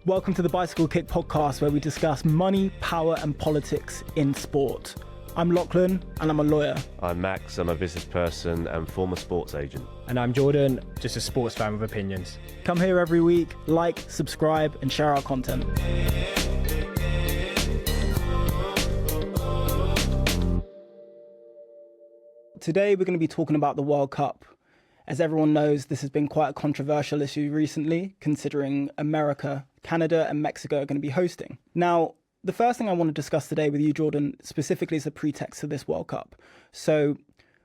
Welcome to the Bicycle Kick podcast, where we discuss money, power and politics in sport. I'm Lachlan and I'm a lawyer. I'm Max, I'm a business person and former sports agent. And I'm Jordan, just a sports fan with opinions. Come here every week, like, subscribe and share our content. Today we're going to be talking about the World Cup. As everyone knows, this has been quite a controversial issue recently, considering America, Canada and Mexico are going to be hosting. Now, the first thing I want to discuss today with you, Jordan, specifically is the pretext of this World Cup. So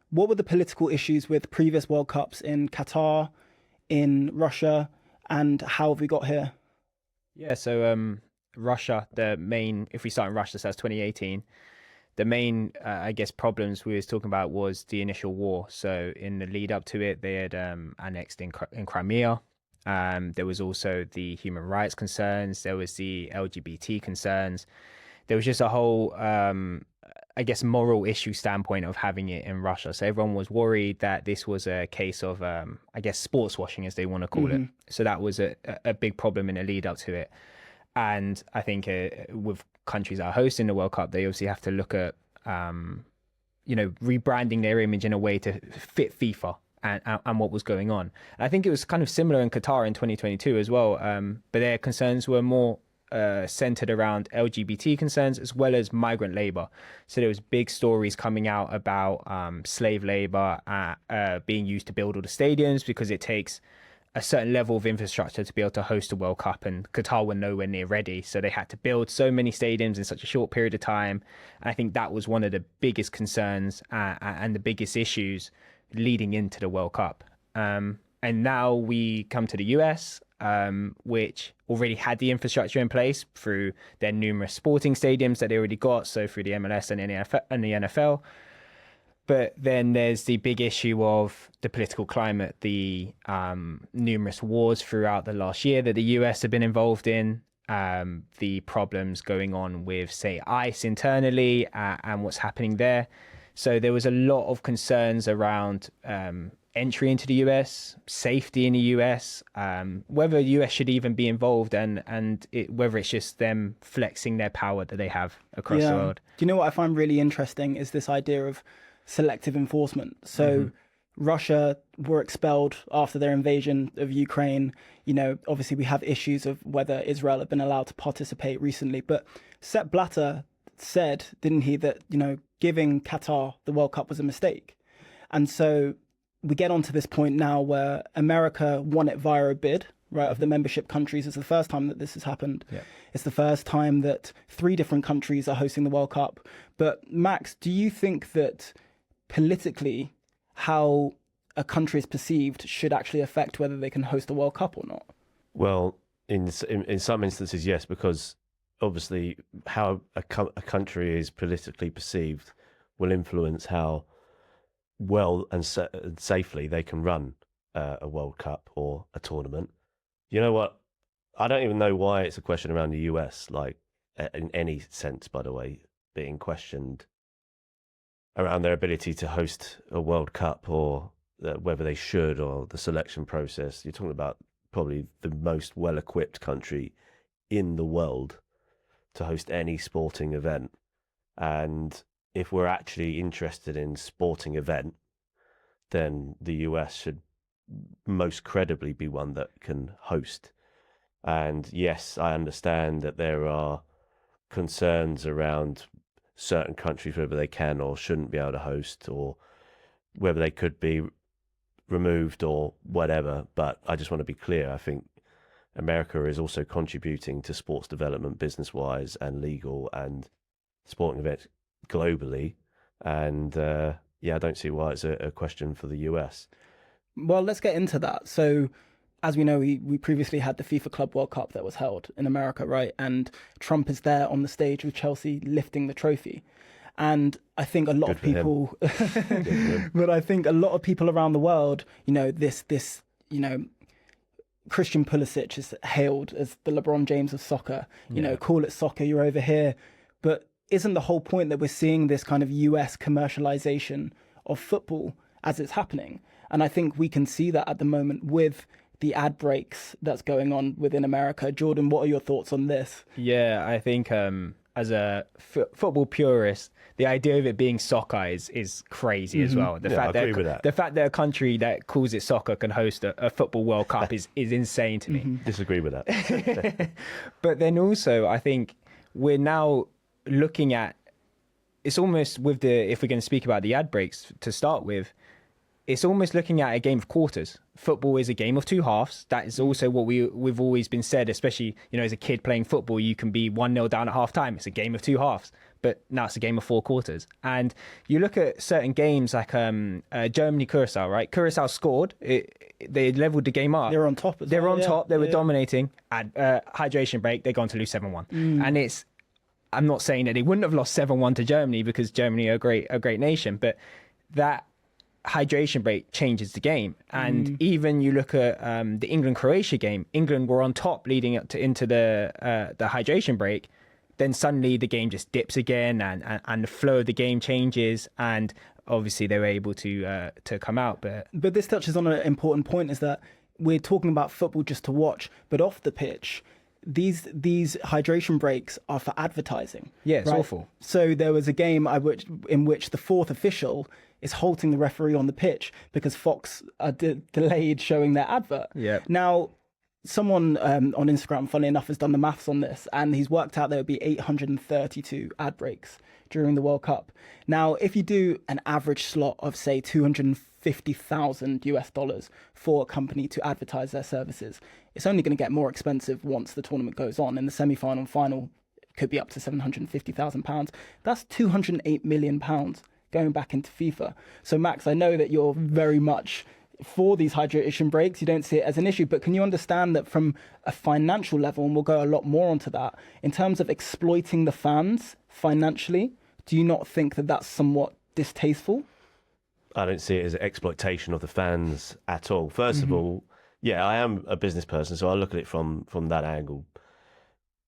what were the political issues with previous World Cups in Qatar, in Russia, and how have we got here? Yeah, so Russia, the main, if we start in Russia, so that's 2018. The main, problems we was talking about was the initial war. So in the lead up to it, they had annexed in Crimea. There was also the human rights concerns. There was the LGBT concerns. There was just a whole, moral issue standpoint of having it in Russia. So everyone was worried that this was a case of, sports washing, as they want to call it. So that was a big problem in the lead up to it. And I think with countries that are hosting the World Cup, they obviously have to look at, rebranding their image in a way to fit FIFA and what was going on. And I think it was kind of similar in Qatar in 2022 as well. But their concerns were more centered around LGBT concerns as well as migrant labor. So there was big stories coming out about slave labor being used to build all the stadiums because it takes a certain level of infrastructure to be able to host a World Cup, and Qatar were nowhere near ready. So they had to build so many stadiums in such a short period of time. And I think that was one of the biggest concerns and the biggest issues leading into the World Cup. And now we come to the US, which already had the infrastructure in place through their numerous sporting stadiums that they already got. So through the MLS and the NFL. But then there's the big issue of the political climate, the numerous wars throughout the last year that the US have been involved in, the problems going on with, say, ICE internally and what's happening there. So there was a lot of concerns around entry into the US, safety in the US, whether the US should even be involved and whether it's just them flexing their power that they have across the world. Do you know what I find really interesting is this idea of selective enforcement. So Russia were expelled after their invasion of Ukraine. You know, obviously we have issues of whether Israel had been allowed to participate recently. But Sepp Blatter said, didn't he, that, giving Qatar the World Cup was a mistake. And so we get onto this point now where America won it via a bid, right, of the membership countries. It's the first time that this has happened. Yeah. It's the first time that 3 different countries are hosting the World Cup. But Max, do you think that politically how a country is perceived should actually affect whether they can host a World Cup or not? Well, in some instances, yes, because obviously how a country is politically perceived will influence how well and safely they can run a World Cup or a tournament. You know what? I don't even know why it's a question around the US, like in any sense, by the way, being questioned around their ability to host a World Cup or whether they should, or the selection process. You're talking about probably the most well-equipped country in the world to host any sporting event. And if we're actually interested in sporting event, then the US should most credibly be one that can host. And yes, I understand that there are concerns around certain countries, whether they can or shouldn't be able to host, or whether they could be removed or whatever. But I just want to be clear. I think America is also contributing to sports development business-wise and legal and sporting events globally. And I don't see why it's a question for the US. Well, let's get into that. So as we know, we previously had the FIFA Club World Cup that was held in America, right? And Trump is there on the stage with Chelsea lifting the trophy. And I think a lot of people, but I think a lot of people around the world, Christian Pulisic is hailed as the LeBron James of soccer, call it soccer, you're over here. But isn't the whole point that we're seeing this kind of US commercialization of football as it's happening? And I think we can see that at the moment with the ad breaks that's going on within America. Jordan, what are your thoughts on this? Yeah, I think as a football purist, the idea of it being soccer is crazy as well. The fact I agree with that. The fact that a country that calls it soccer can host a football World Cup is insane to me. Disagree with that. But then also, I think we're now looking at, it's almost with if we're going to speak about the ad breaks to start with, it's almost looking at a game of quarters. Football is a game of two halves. That is also what we've always been said, especially, as a kid playing football, you can be 1-0 down at half time. It's a game of two halves, but now it's a game of four quarters. And you look at certain games like Germany-Curacao, right? Curacao scored. They leveled the game up. They were on top as well. They were on top. They were dominating. At hydration break, they're going to lose 7-1. And I'm not saying that they wouldn't have lost 7-1 to Germany because Germany are a great nation, but that hydration break changes the game. And even you look at the England-Croatia game, England were on top leading up into the hydration break. Then suddenly the game just dips again, and the flow of the game changes, and obviously they were able to come out. But this touches on an important point, is that we're talking about football just to watch, but off the pitch, these hydration breaks are for advertising. Yeah, it's right? awful. So there was a game in which the fourth official is halting the referee on the pitch because Fox are delayed showing their advert. Yeah. Now, someone on Instagram, funny enough, has done the maths on this, and he's worked out there would be 832 ad breaks during the World Cup. Now, if you do an average slot of, say, $250,000 for a company to advertise their services, it's only going to get more expensive once the tournament goes on. In the semi-final and final, it could be up to £750,000. That's £208 million going back into FIFA. So, Max, I know that you're very much for these hydration breaks. You don't see it as an issue, but can you understand that from a financial level, and we'll go a lot more onto that, in terms of exploiting the fans financially, do you not think that that's somewhat distasteful? I don't see it as an exploitation of the fans at all. First of all, yeah, I am a business person, so I look at it from that angle.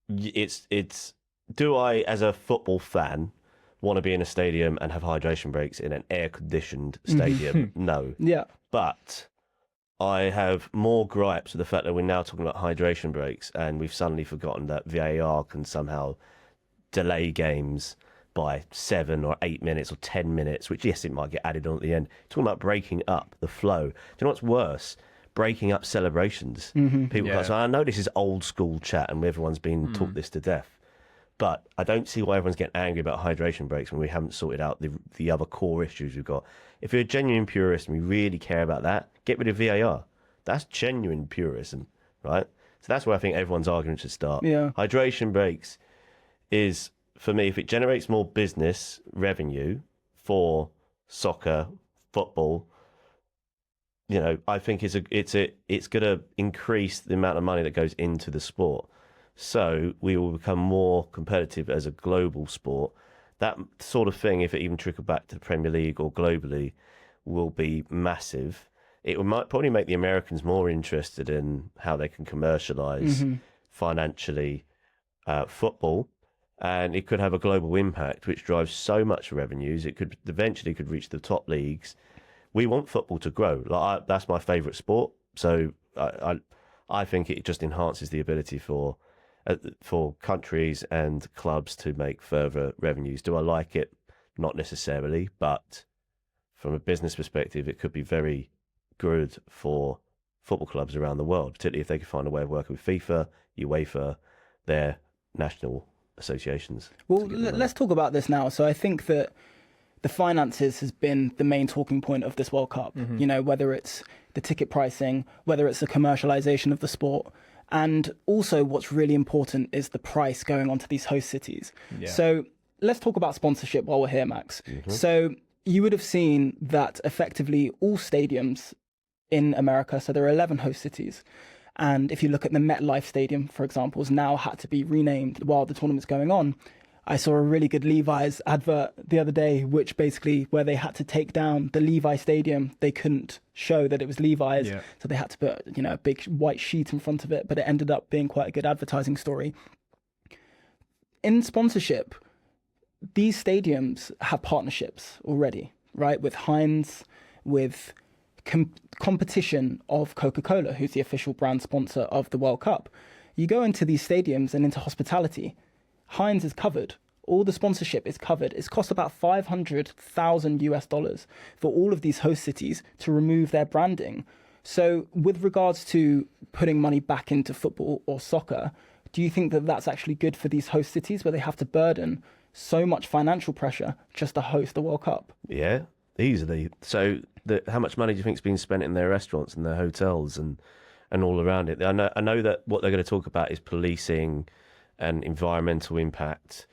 It's do I, as a football fan, want to be in a stadium and have hydration breaks in an air-conditioned stadium? No. Yeah. But I have more gripes with the fact that we're now talking about hydration breaks, and we've suddenly forgotten that VAR can somehow delay games by 7 or 8 minutes or 10 minutes, which, yes, it might get added on at the end. Talking about breaking up the flow. Do you know what's worse? Breaking up celebrations. People go, so I know this is old school chat and everyone's been taught this to death. But I don't see why everyone's getting angry about hydration breaks when we haven't sorted out the other core issues we've got. If you're a genuine purist and we really care about that, get rid of VAR. That's genuine purism, right? So that's where I think everyone's argument should start. Yeah. Hydration breaks is, for me, if it generates more business revenue for soccer, football, I think it's going to increase the amount of money that goes into the sport. So we will become more competitive as a global sport. That sort of thing, if it even trickle back to the Premier League or globally, will be massive. It might probably make the Americans more interested in how they can commercialize financially football, and it could have a global impact, which drives so much revenues. It could eventually reach the top leagues. We want football to grow. That's my favourite sport. So I think it just enhances the ability for countries and clubs to make further revenues. Do I like it? Not necessarily, but from a business perspective, it could be very good for football clubs around the world, particularly if they could find a way of working with FIFA, UEFA, their national associations. Well, let's talk about this now. So I think that the finances has been the main talking point of this World Cup, whether it's the ticket pricing, whether it's the commercialization of the sport. And also what's really important is the price going on to these host cities. Yeah. So let's talk about sponsorship while we're here, Max. So you would have seen that effectively all stadiums in America, so there are 11 host cities. And if you look at the MetLife Stadium, for example, has now had to be renamed while the tournament's going on. I saw a really good Levi's advert the other day, which basically where they had to take down the Levi Stadium. They couldn't show that it was Levi's, so they had to put a big white sheet in front of it, but it ended up being quite a good advertising story. In sponsorship, these stadiums have partnerships already, right? With Heinz, with competition of Coca-Cola, who's the official brand sponsor of the World Cup. You go into these stadiums and into hospitality, Heinz is covered. All the sponsorship is covered. It's cost about $500,000 for all of these host cities to remove their branding. So with regards to putting money back into football or soccer, do you think that that's actually good for these host cities where they have to burden so much financial pressure just to host the World Cup? Yeah, easily. So how much money do you think is being spent in their restaurants and their hotels and all around it? I know that what they're going to talk about is policing and environmental impact,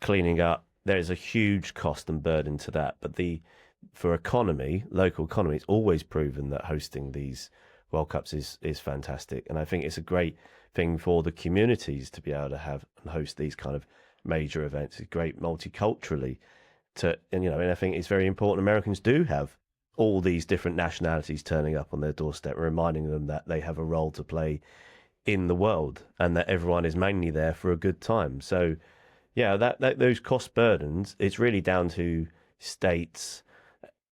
cleaning up. There is a huge cost and burden to that. But for economy, local economy, it's always proven that hosting these World Cups is fantastic. And I think it's a great thing for the communities to be able to have and host these kind of major events. It's great multiculturally and I think it's very important Americans do have all these different nationalities turning up on their doorstep, reminding them that they have a role to play in the world and that everyone is mainly there for a good time. So yeah, that those cost burdens, it's really down to states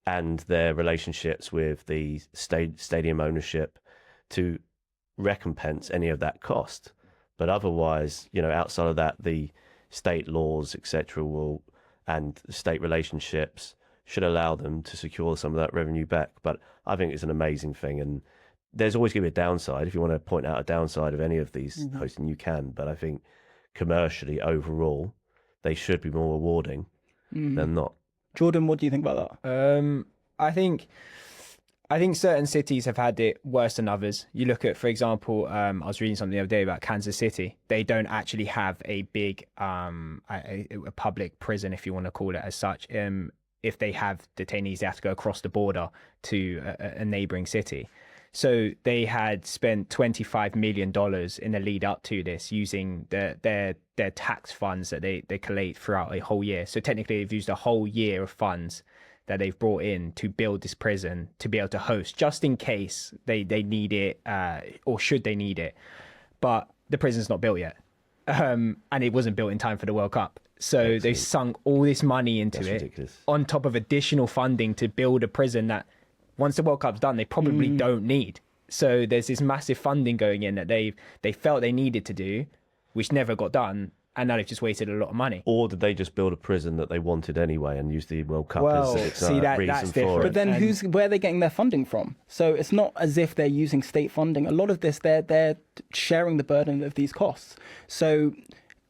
and their relationships with the stadium ownership to recompense any of that cost. But otherwise, outside of that, the state laws, etc., and state relationships should allow them to secure some of that revenue back. But I think it's an amazing thing, and there's always going to be a downside. If you want to point out a downside of any of these hosting, you can. But I think commercially, overall, they should be more rewarding than not. Jordan, what do you think about that? I think certain cities have had it worse than others. You look at, for example, I was reading something the other day about Kansas City. They don't actually have a big a public prison, if you want to call it as such. If they have detainees, they have to go across the border to a neighboring city. So they had spent $25 million in the lead up to this using their tax funds that they collate throughout a whole year. So technically they've used a whole year of funds that they've brought in to build this prison to be able to host, just in case they need it or should they need it. But the prison's not built yet. And it wasn't built in time for the World Cup. So They sunk all this money into That's it ridiculous. On top of additional funding to build a prison that once the World Cup's done, they probably don't need. So there's this massive funding going in that they felt they needed to do, which never got done. And now they've just wasted a lot of money. Or did they just build a prison that they wanted anyway and use the World Cup Well, as see, reason that's for different. it? But then where are they getting their funding from? So it's not as if they're using state funding. A lot of this, they're sharing the burden of these costs. So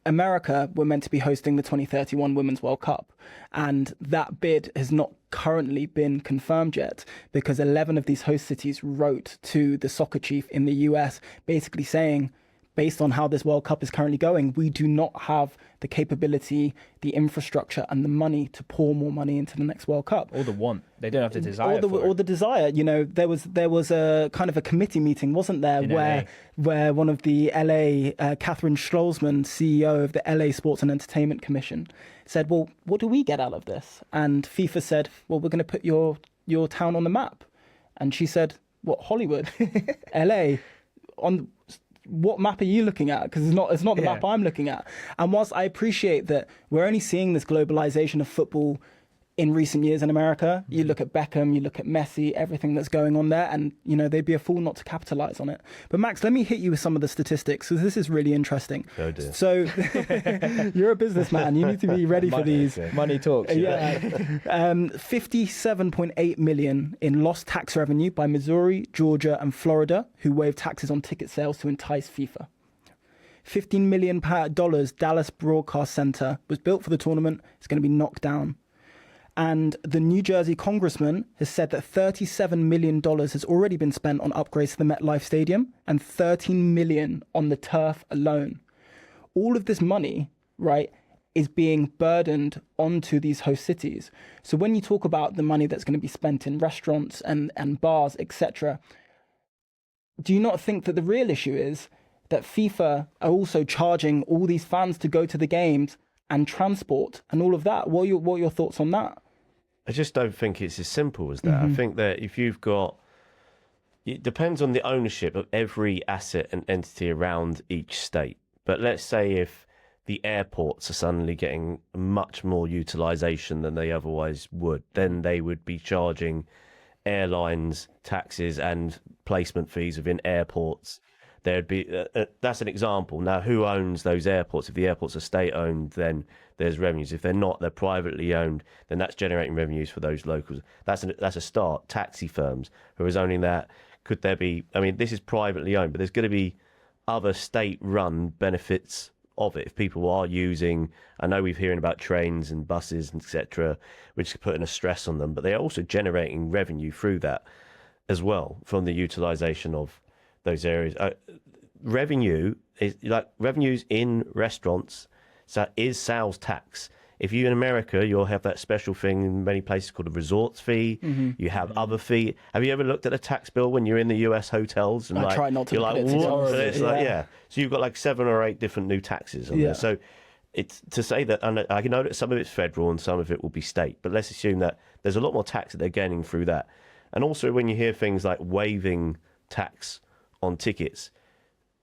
America were meant to be hosting the 2031 Women's World Cup, and that bid has not currently been confirmed yet because 11 of these host cities wrote to the soccer chief in the US basically saying, based on how this World Cup is currently going, we do not have the capability, the infrastructure and the money to pour more money into the next World Cup. Or the want. They don't have the desire or the desire. There was a kind of a committee meeting, wasn't there, where one of the LA, Catherine Schlossman, CEO of the LA Sports and Entertainment Commission, said, well, what do we get out of this? And FIFA said, well, we're going to put your town on the map. And she said, what, Hollywood? LA? On what map are you looking at? Because it's not the map I'm looking at. And whilst I appreciate that we're only seeing this globalization of football in recent years in America, you look at Beckham, you look at Messi, everything that's going on there, and they'd be a fool not to capitalize on it. But Max, let me hit you with some of the statistics, because this is really interesting. Oh dear. So you're a businessman, you need to be ready for these. Money talks. Yeah. 57.8 million in lost tax revenue by Missouri, Georgia and Florida, who waived taxes on ticket sales to entice FIFA. $15 million Dallas Broadcast Center was built for the tournament. It's going to be knocked down. And the New Jersey congressman has said that $37 million has already been spent on upgrades to the MetLife Stadium and $13 million on the turf alone. All of this money, right, is being burdened onto these host cities. So when you talk about the money that's going to be spent in restaurants and bars, etc., do you not think that the real issue is that FIFA are also charging all these fans to go to the games and transport and all of that? What are your thoughts on that? I just don't think it's as simple as that. I think that if you've got, it depends on the ownership of every asset and entity around each state. But let's say if the airports are suddenly getting much more utilisation than they otherwise would, then they would be charging airlines taxes and placement fees within airports. There'd be that's an example. Now, who owns those airports? If the airports are state-owned, then there's revenues. If they're not, they're privately owned, then that's generating revenues for those locals. That's a start. Taxi firms who is owning that. Could there be? I mean, this is privately owned, but there's going to be other state-run benefits of it if people are using. I know we've hearing about trains and buses, etc., which is putting a stress on them, but they are also generating revenue through that as well from the utilisation of those areas. Revenue is like revenues in restaurants. So is sales tax. If you in America, you'll have that special thing in many places called a resorts fee. You have other fee. Have you ever looked at a tax bill when you're in the US hotels? And I try not to. You're look like, at it, what? it's Like, yeah. So you've got like 7 or 8 different new taxes on there. So it's to say that, and I know that some of it's federal and some of it will be state, but let's assume that there's a lot more tax that they're gaining through that. And also when you hear things like waiving tax on tickets,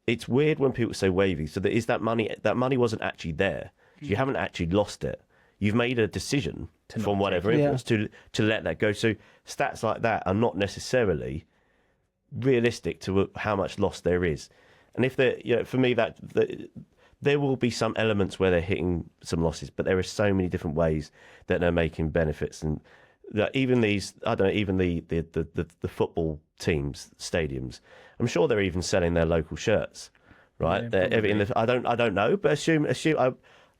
it's weird when people say waiving. So there is that money wasn't actually there. You haven't actually lost it. You've made a decision from whatever influence to let that go. So stats like that are not necessarily realistic to how much loss there is. And if they're, for me, there will be some elements where they're hitting some losses, but there are so many different ways that they're making benefits. And that even these, I don't know, even the football teams, stadiums, I'm sure they're even selling their local shirts, right? Yeah, I don't know, but assume.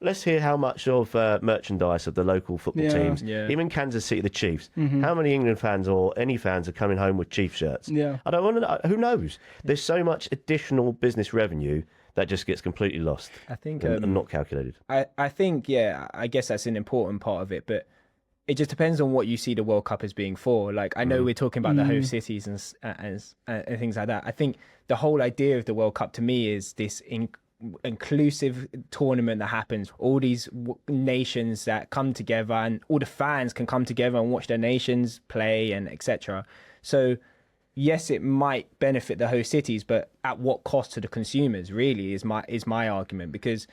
Let's hear how much of merchandise of the local football teams, even Kansas City, the Chiefs, how many England fans or any fans are coming home with Chiefs shirts? Yeah. I don't want to know. Who knows? There's so much additional business revenue that just gets completely lost. I think and not calculated. I think, I guess that's an important part of it, but it just depends on what you see the World Cup as being for. Like, I know we're talking about the host cities and things like that. I think the whole idea of the World Cup to me is this inclusive tournament that happens, all these nations that come together, and all the fans can come together and watch their nations play and etc. So yes, it might benefit the host cities, but at what cost to the consumers really is my argument. Because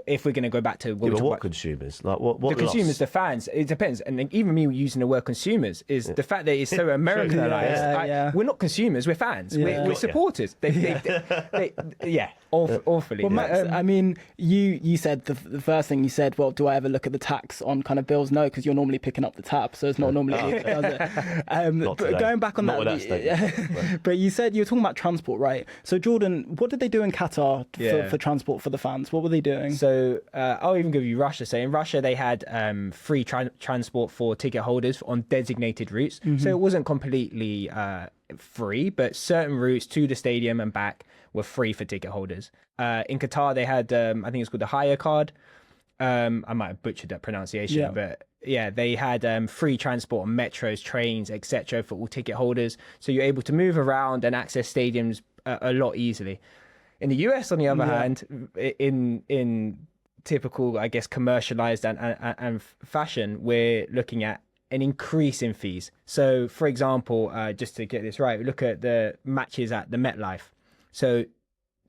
if we're going to go back to what consumers, like what the consumers, the fans, it depends. And even me using the word consumers is the fact that it's so Americanized. We're not consumers, we're fans, we're supporters. Awfully. Well, Max, I mean, you said the first thing you said, well, do I ever look at the tax on kind of bills? No, because you're normally picking up the tab, so it's not normally does it? But going back on that, but you said you were talking about transport, right? So Jordan, what did they do in Qatar for transport for the fans? What were they doing? So I'll even give you Russia. So in Russia, they had free transport for ticket holders on designated routes. So it wasn't completely free, but certain routes to the stadium and back were free for ticket holders. In Qatar, they had, I think it's called the Hire Card. I might have butchered that pronunciation, but they had free transport on metros, trains, etc. for all ticket holders. So you're able to move around and access stadiums a lot easily. In the US, on the other hand, in typical, I guess, commercialized and fashion, we're looking at an increase in fees. So, for example, just to get this right, we look at the matches at the MetLife. So,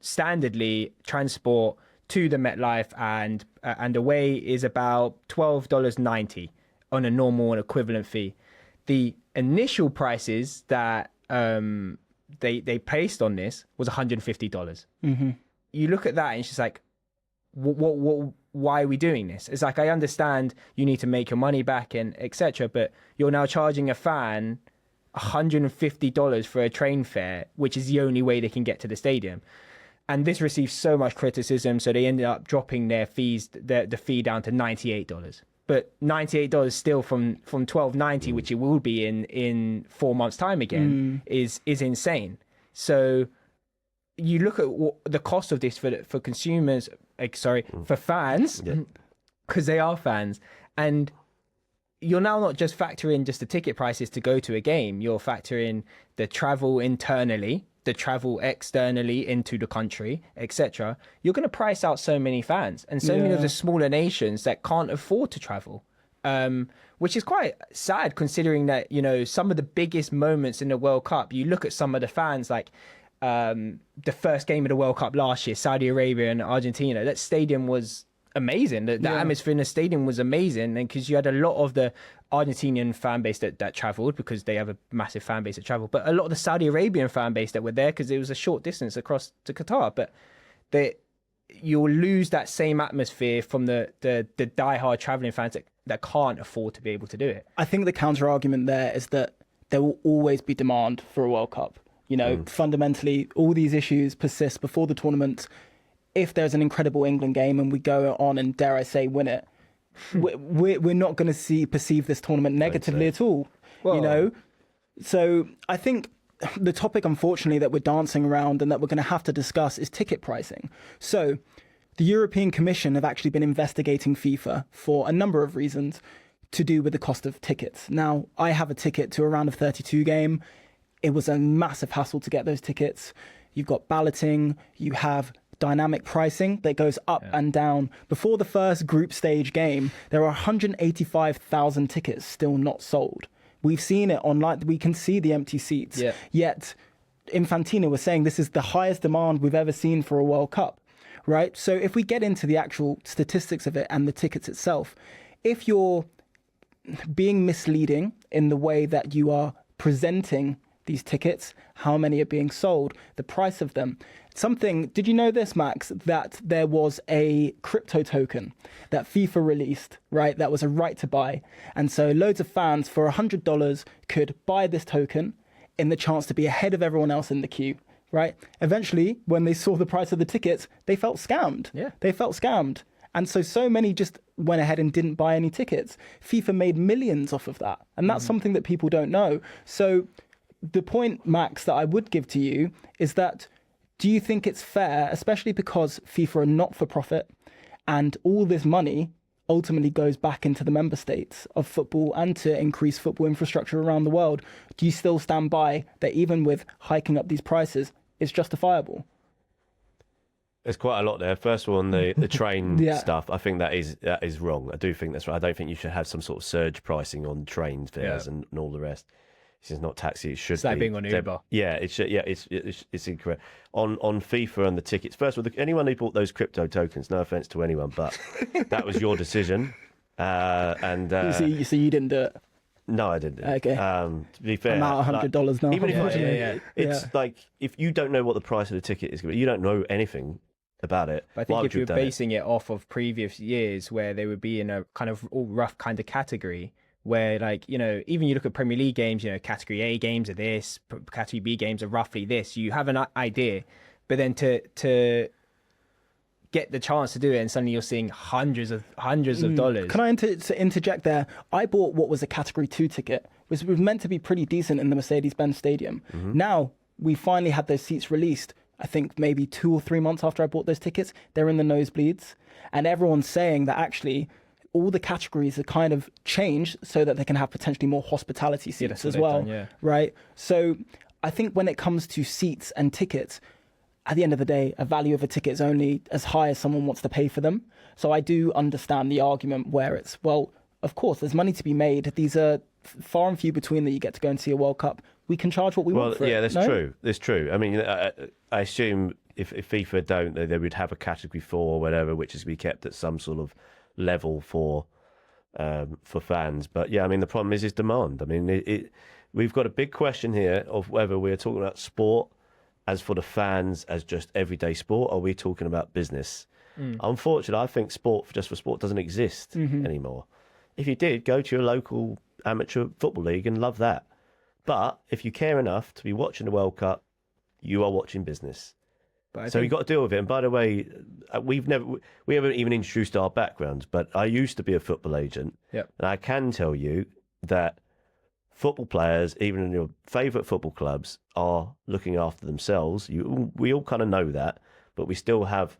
standardly, transport to the MetLife and away is about $12.90 on a normal and equivalent fee. The initial prices that they placed on this was $150. You look at that and it's just like, why are we doing this? It's like, I understand you need to make your money back and etc., but you're now charging a fan $150 for a train fare, which is the only way they can get to the stadium. And this received so much criticism, so they ended up dropping their fees, the fee down to $98. But $98 still from $12.90, which it will be in 4 months' time again, is insane. So you look at the cost of this for consumers, for fans, because they are fans, and you're now not just factoring just the ticket prices to go to a game. You're factoring the travel internally, the travel externally into the country, etc. You're going to price out so many fans and so many of the smaller nations that can't afford to travel, which is quite sad considering that, some of the biggest moments in the World Cup, you look at some of the fans, like the first game of the World Cup last year, Saudi Arabia and Argentina, that stadium was amazing. The atmosphere in the stadium was amazing, and because you had a lot of the Argentinian fan base that travelled, because they have a massive fan base that travelled, but a lot of the Saudi Arabian fan base that were there because it was a short distance across to Qatar. But you'll lose that same atmosphere from the diehard travelling fans that can't afford to be able to do it. I think the counter argument there is that there will always be demand for a World Cup. You know, fundamentally, all these issues persist before the tournament. If there's an incredible England game and we go on and, dare I say, win it, we're not going to perceive this tournament negatively at all. Well, you know, so I think the topic, unfortunately, that we're dancing around and that we're going to have to discuss is ticket pricing. So the European Commission have actually been investigating FIFA for a number of reasons to do with the cost of tickets. Now, I have a ticket to a round of 32 game. It was a massive hassle to get those tickets. You've got balloting, you have dynamic pricing that goes up and down. Before the first group stage game, there are 185,000 tickets still not sold. We've seen it online. We can see the empty seats. Yeah. Yet Infantino was saying this is the highest demand we've ever seen for a World Cup, right? So if we get into the actual statistics of it and the tickets itself, if you're being misleading in the way that you are presenting these tickets, how many are being sold, the price of them. Did you know this, Max, that there was a crypto token that FIFA released, right? That was a right to buy. And so loads of fans for $100 could buy this token in the chance to be ahead of everyone else in the queue, right? Eventually, when they saw the price of the tickets, they felt scammed. Yeah. They felt scammed. And so many just went ahead and didn't buy any tickets. FIFA made millions off of that. And that's something that people don't know. So the point, Max, that I would give to you is that, do you think it's fair, especially because FIFA are not for profit and all this money ultimately goes back into the member states of football and to increase football infrastructure around the world? Do you still stand by that even with hiking up these prices, it's justifiable? There's quite a lot there. First of all, on the train stuff, I think that is wrong. I do think that's right. I don't think you should have some sort of surge pricing on train fares and all the rest. This is not taxi. It should it's like being on Uber. It's incorrect. On FIFA and the tickets. First of all, anyone who bought those crypto tokens, no offense to anyone, but that was your decision. So you didn't do it? No, I didn't. Okay. To be fair, I'm out $100 now. Even if it's like, if you don't know what the price of the ticket is, you don't know anything about it. But I think if you're basing it off of previous years where they would be in a kind of all rough kind of category, where, like, you know, even you look at Premier League games, you know, category A games are this, category B games are roughly this. You have an idea, but then to get the chance to do it, and suddenly you're seeing hundreds of dollars. Can I interject there? I bought what was a category 2 ticket, which was meant to be pretty decent in the Mercedes-Benz Stadium. Now we finally had those seats released. I think maybe 2 or 3 months after I bought those tickets, they're in the nosebleeds, and everyone's saying that actually all the categories are kind of changed so that they can have potentially more hospitality seats as well, right? So I think when it comes to seats and tickets, at the end of the day, a value of a ticket is only as high as someone wants to pay for them. So I do understand the argument where it's, well, of course, there's money to be made. These are far and few between that you get to go and see a World Cup. We can charge what we want for it. That's true. That's true. I mean, I assume if FIFA don't, they would have a category 4 or whatever, which is to be kept at some sort of level for fans. But yeah, I mean, the problem is demand. I mean, we've got a big question here of whether we're talking about sport as for the fans as just everyday sport, or are we talking about business? Unfortunately, I think sport just for sport doesn't exist anymore. If you did, go to your local amateur football league and love that. But if you care enough to be watching the World Cup, you are watching business. So you've got to deal with it. And by the way, we haven't even introduced our backgrounds, but I used to be a football agent. Yep. And I can tell you that football players, even in your favourite football clubs, are looking after themselves. We all kind of know that, but we still have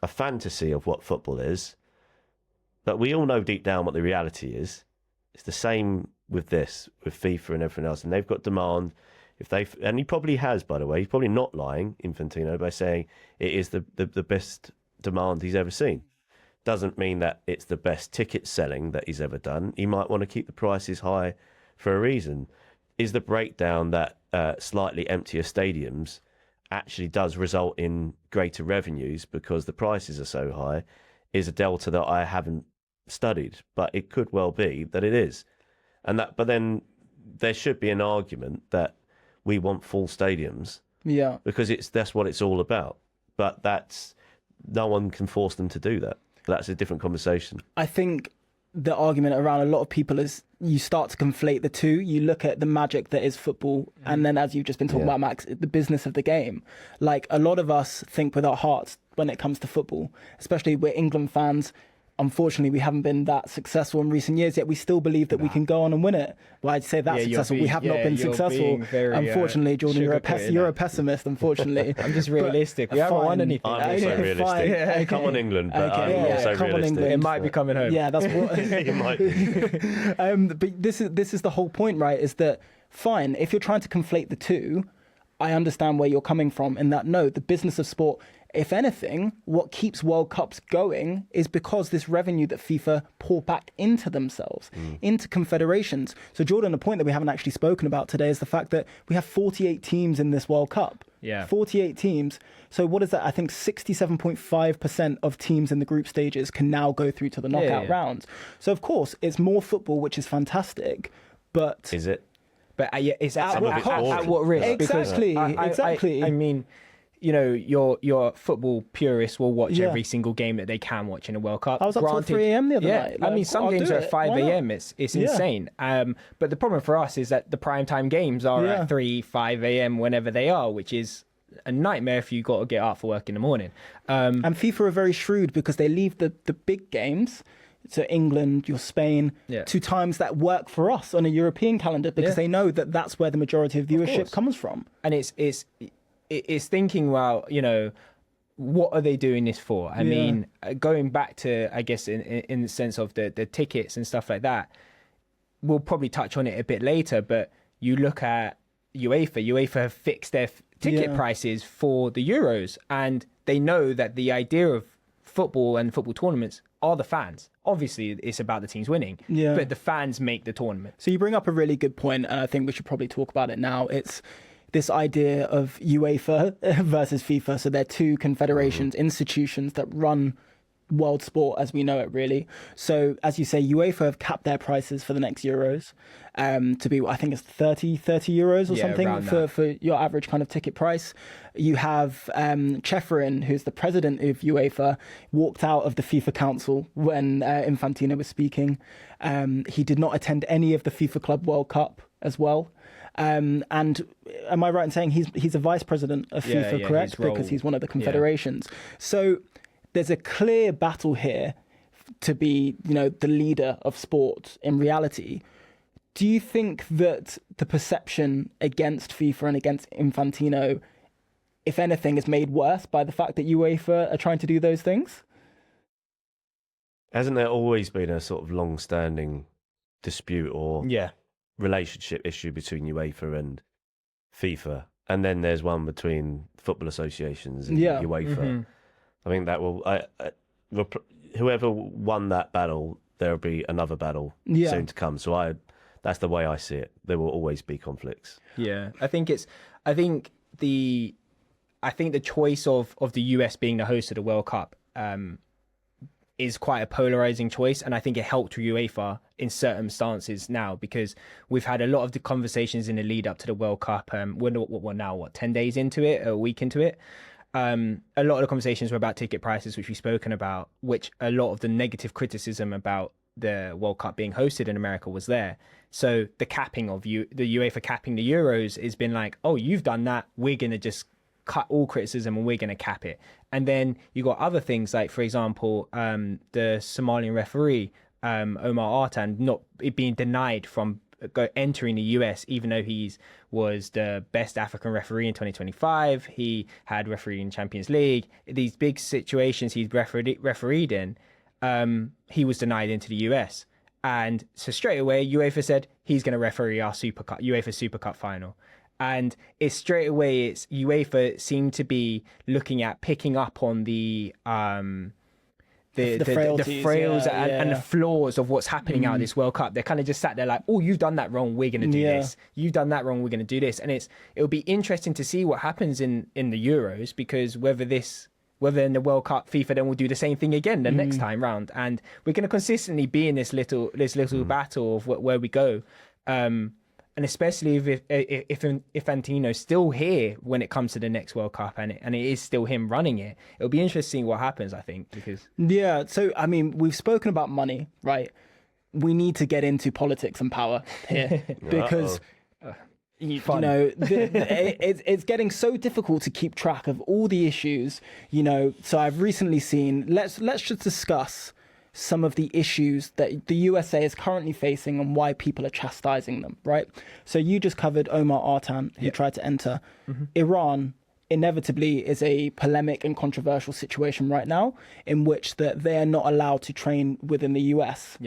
a fantasy of what football is. But we all know deep down what the reality is. It's the same with this, with FIFA and everything else. And they've got demand. And he probably has, by the way, he's probably not lying, Infantino, by saying it is the best demand he's ever seen. Doesn't mean that it's the best ticket selling that he's ever done. He might want to keep the prices high for a reason. Is the breakdown that slightly emptier stadiums actually does result in greater revenues because the prices are so high? is a delta that I haven't studied, but it could well be that it is. But then there should be an argument that we want full stadiums because that's what it's all about. But no one can force them to do that. That's a different conversation. I think the argument around a lot of people is you start to conflate the two. You look at the magic that is football, and then, as you've just been talking about, Max, the business of the game. Like, a lot of us think with our hearts when it comes to football, especially we're England fans. Unfortunately, we haven't been that successful in recent years, yet we still believe that we can go on and win it. Well, I'd say that's successful. We have not been successful. Unfortunately, Jordan, you're a pessimist, unfortunately. I'm just realistic. We haven't won anything. I'm also realistic. Come on, England, but I'm also realistic. It might be coming home. Yeah, that's what... It might be. But this is the whole point, right, is that, fine, if you're trying to conflate the two, I understand where you're coming from in that, no, the business of sport... If anything, what keeps World Cups going is because this revenue that FIFA pour back into themselves, into confederations. So, Jordan, a point that we haven't actually spoken about today is the fact that we have 48 teams in this World Cup. Yeah. 48 teams. So what is that? I think 67.5% of teams in the group stages can now go through to the knockout rounds. So, of course, it's more football, which is fantastic, but... Is it? But it's at what risk? Exactly, exactly. I mean... You know, your football purists will watch every single game that they can watch in a I Cup. I was up till 3 a.m. the other night. I mean, some games are at 5 a.m. It's insane. But the problem for us is that the primetime games are at 3, 5 a.m. whenever they are, which is a nightmare if you got to get up for work in the morning. And FIFA are very shrewd because they leave the big games, so England, your Spain, to times that work for us on a European calendar because they know that that's where the majority of viewership comes from. And it's thinking, well, you know, what are they doing this for? I mean, going back to, I guess, in the sense of the tickets and stuff like that, we'll probably touch on it a bit later, but you look at UEFA. UEFA have fixed their ticket prices for the Euros, and they know that the idea of football and football tournaments are the fans. Obviously, it's about the teams winning, but the fans make the tournament. So you bring up a really good point, and I think we should probably talk about it now. It's this idea of UEFA versus FIFA. So they're two confederations, institutions that run world sport as we know it, really. So, as you say, UEFA have capped their prices for the next Euros to be, I think it's 30 euros or something for your average kind of ticket price. You have Cheferin, who's the president of UEFA, walked out of the FIFA Council when Infantino was speaking. He did not attend any of the FIFA Club World Cup as well. And am I right in saying he's a vice president of FIFA, correct? Because he's one of the confederations. So there's a clear battle here to be, you know, the leader of sport in reality. Do you think that the perception against FIFA and against Infantino, if anything, is made worse by the fact that UEFA are trying to do those things? Hasn't there always been a sort of long-standing dispute or relationship issue between UEFA and FIFA? And then there's one between football associations and UEFA. Mm-hmm. I think that will... whoever won that battle, there'll be another battle soon to come. So that's the way I see it. There will always be conflicts. Yeah, I think the choice of the US being the host of the World Cup is quite a polarizing choice, and I think it helped UEFA in certain stances now, because we've had a lot of the conversations in the lead up to the World Cup. We're now 10 days into it, a week into it. A lot of the conversations were about ticket prices, which we've spoken about, which a lot of the negative criticism about the World Cup being hosted in America was there. So the capping of the UEFA capping the Euros has been like, oh, you've done that, we're going to just cut all criticism and we're going to cap it. And then you got other things like, for example, the Somalian referee, Omar Artan, not being denied from entering the US, even though he was the best African referee in 2025. He had refereed in Champions League. These big situations he's refereed in, he was denied into the US. And so straight away, UEFA said he's going to referee our UEFA Super Cup final. And it's straight away, it's UEFA seem to be looking at picking up on the frails and the flaws of what's happening out of this World Cup. They're kind of just sat there like, oh, you've done that wrong, we're going to do this. You've done that wrong, we're going to do this. And it'll be interesting to see what happens in the Euros, because whether this whether in the World Cup, FIFA then will do the same thing again the next time round, and we're going to consistently be in this little battle of where we go, and especially if Infantino's still here when it comes to the next World Cup, and it is still him running it. It'll be interesting what happens, I think, because So I mean, we've spoken about money, right? We need to get into politics and power here because. You know, it's getting so difficult to keep track of all the issues, you know. So I've recently seen, let's just discuss some of the issues that the USA is currently facing and why people are chastising them, right? So you just covered Omar Artan, who tried to enter. Iran inevitably is a polemic and controversial situation right now in which that they are not allowed to train within the US.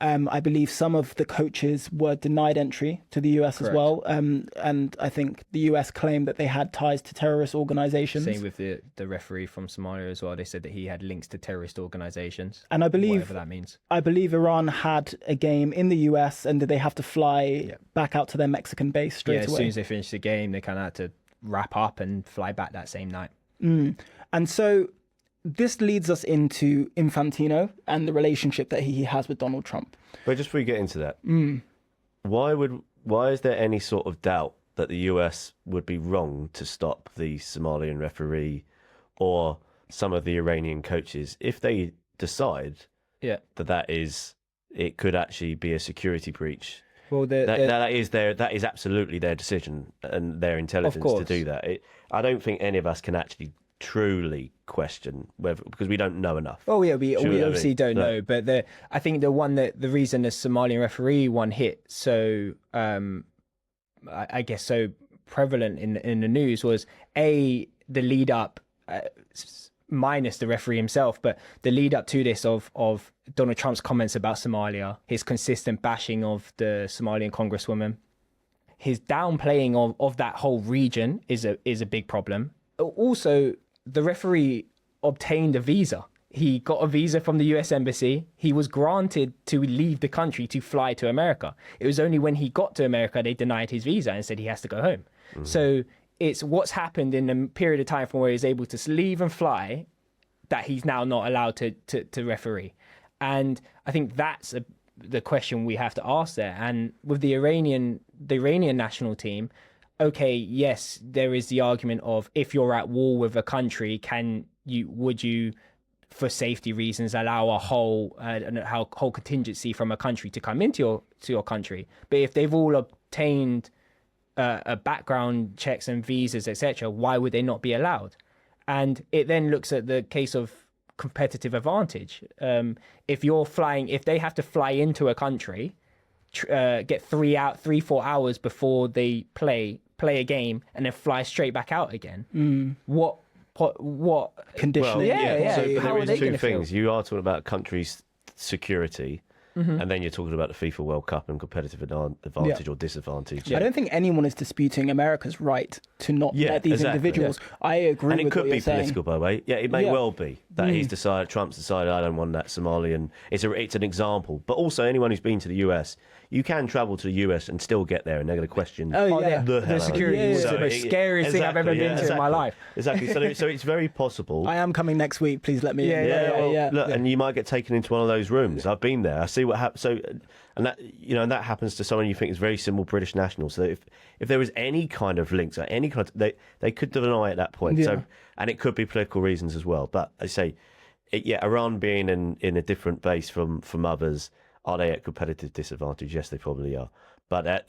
I believe some of the coaches were denied entry to the US as well. And I think the US claimed that they had ties to terrorist organizations. Same with the referee from Somalia as well. They said that he had links to terrorist organizations. And I believe, whatever that means. I believe Iran had a game in the US and did they have to fly back out to their Mexican base straight away? As soon as they finished the game, they kind of had to wrap up and fly back that same night. And so this leads us into Infantino and the relationship that he has with Donald Trump. But just before we get into that, why is there any sort of doubt that the US would be wrong to stop the Somalian referee or some of the Iranian coaches if they decide it could actually be a security breach? Well, that is absolutely their decision and their intelligence to do that. I don't think any of us can actually truly question whether, because we don't know enough. Oh yeah, we obviously don't know, but I think the reason the Somalian referee one hit so I guess so prevalent in the news was the lead up, minus the referee himself, but the lead up to this of Donald Trump's comments about Somalia, his consistent bashing of the Somalian congresswoman, his downplaying of that whole region is a big problem. Also, the referee obtained a visa. He got a visa from the US Embassy. He was granted to leave the country to fly to America. It was only when he got to America they denied his visa and said he has to go home. So it's what's happened in a period of time from where he's able to leave and fly that he's now not allowed to referee. And I think that's the question we have to ask there. And with the Iranian national team, okay, yes, there is the argument of if you're at war with a country, would you, for safety reasons, allow a whole contingency from a country to come into your country? But if they've all obtained a background checks and visas, etc., why would they not be allowed? And it then looks at the case of competitive advantage. If they have to fly into a country, get 3-4 hours before they play a game and then fly straight back out again. What conditioning? Well, so there is two things. You are talking about countries' security, and then you're talking about the FIFA World Cup and competitive advantage or disadvantage. I don't think anyone is disputing America's right to not let these individuals. I agree with what you're saying. And it could be political, by the way. Yeah, it may well be that Trump's decided, I don't want that Somalian. It's an example. But also, anyone who's been to the US, you can travel to the US and still get there, and they're going to question the security is the most scariest thing I've ever been to in my life. Exactly. So it's very possible. I am coming next week. Please let me. Look, and you might get taken into one of those rooms. I've been there. I see what happens. So, and that happens to someone you think is very simple British national. So if there was any kind of links, they could deny at that point. So, and it could be political reasons as well. But I say, Iran being in a different base from others. Are they at competitive disadvantage? Yes, they probably are. But at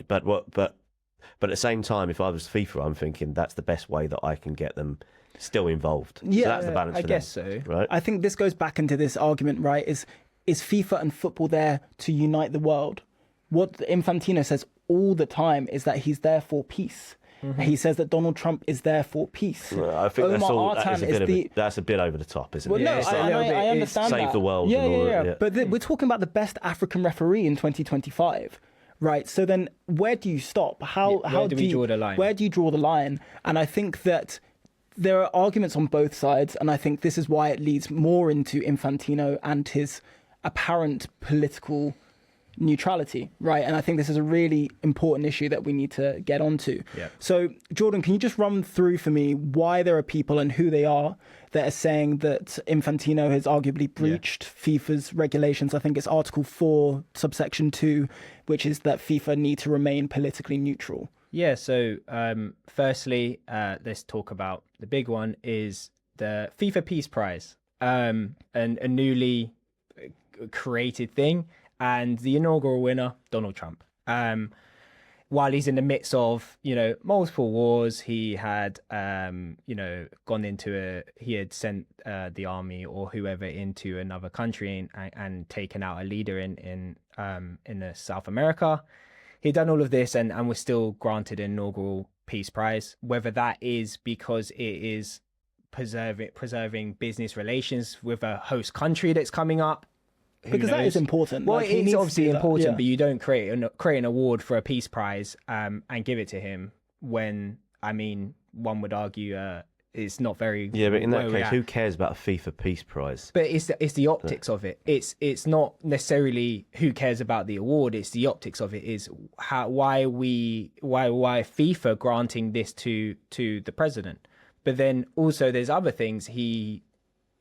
the same time, if I was FIFA, I'm thinking that's the best way that I can get them still involved. Yeah, so that's the balance. I guess so. Right. I think this goes back into this argument, right? Is FIFA and football there to unite the world? What Infantino says all the time is that he's there for peace. He says that Donald Trump is there for peace. Well, I think that's a bit over the top, isn't it? Well, no, I understand that. Save the world. Yeah. But we're talking about the best African referee in 2025, right? So then, where do you stop? How do we draw the line? Where do you draw the line? And I think that there are arguments on both sides, and I think this is why it leads more into Infantino and his apparent political neutrality, right? And I think this is a really important issue that we need to get onto. Yeah. So, Jordan, can you just run through for me why there are people and who they are that are saying that Infantino has arguably breached FIFA's regulations? I think it's Article 4, subsection 2, which is that FIFA need to remain politically neutral. Yeah, so firstly, let's talk about the big one is the FIFA Peace Prize, and a newly created thing. And the inaugural winner, Donald Trump. While he's in the midst of, multiple wars, he had, gone into he had sent the army or whoever into another country and taken out a leader in South America. He'd done all of this and was still granted an inaugural Peace Prize. Whether that is because it is preserving business relations with a host country that's coming up. Because that is important. Well, like, it's obviously important, yeah. but you don't create an award for a peace prize and give it to him when, one would argue it's not very... Yeah, but in that case, who cares about a FIFA Peace Prize? But it's the optics of it. It's not necessarily who cares about the award. It's the optics of it. Is why FIFA granting this to the president. But then also there's other things. He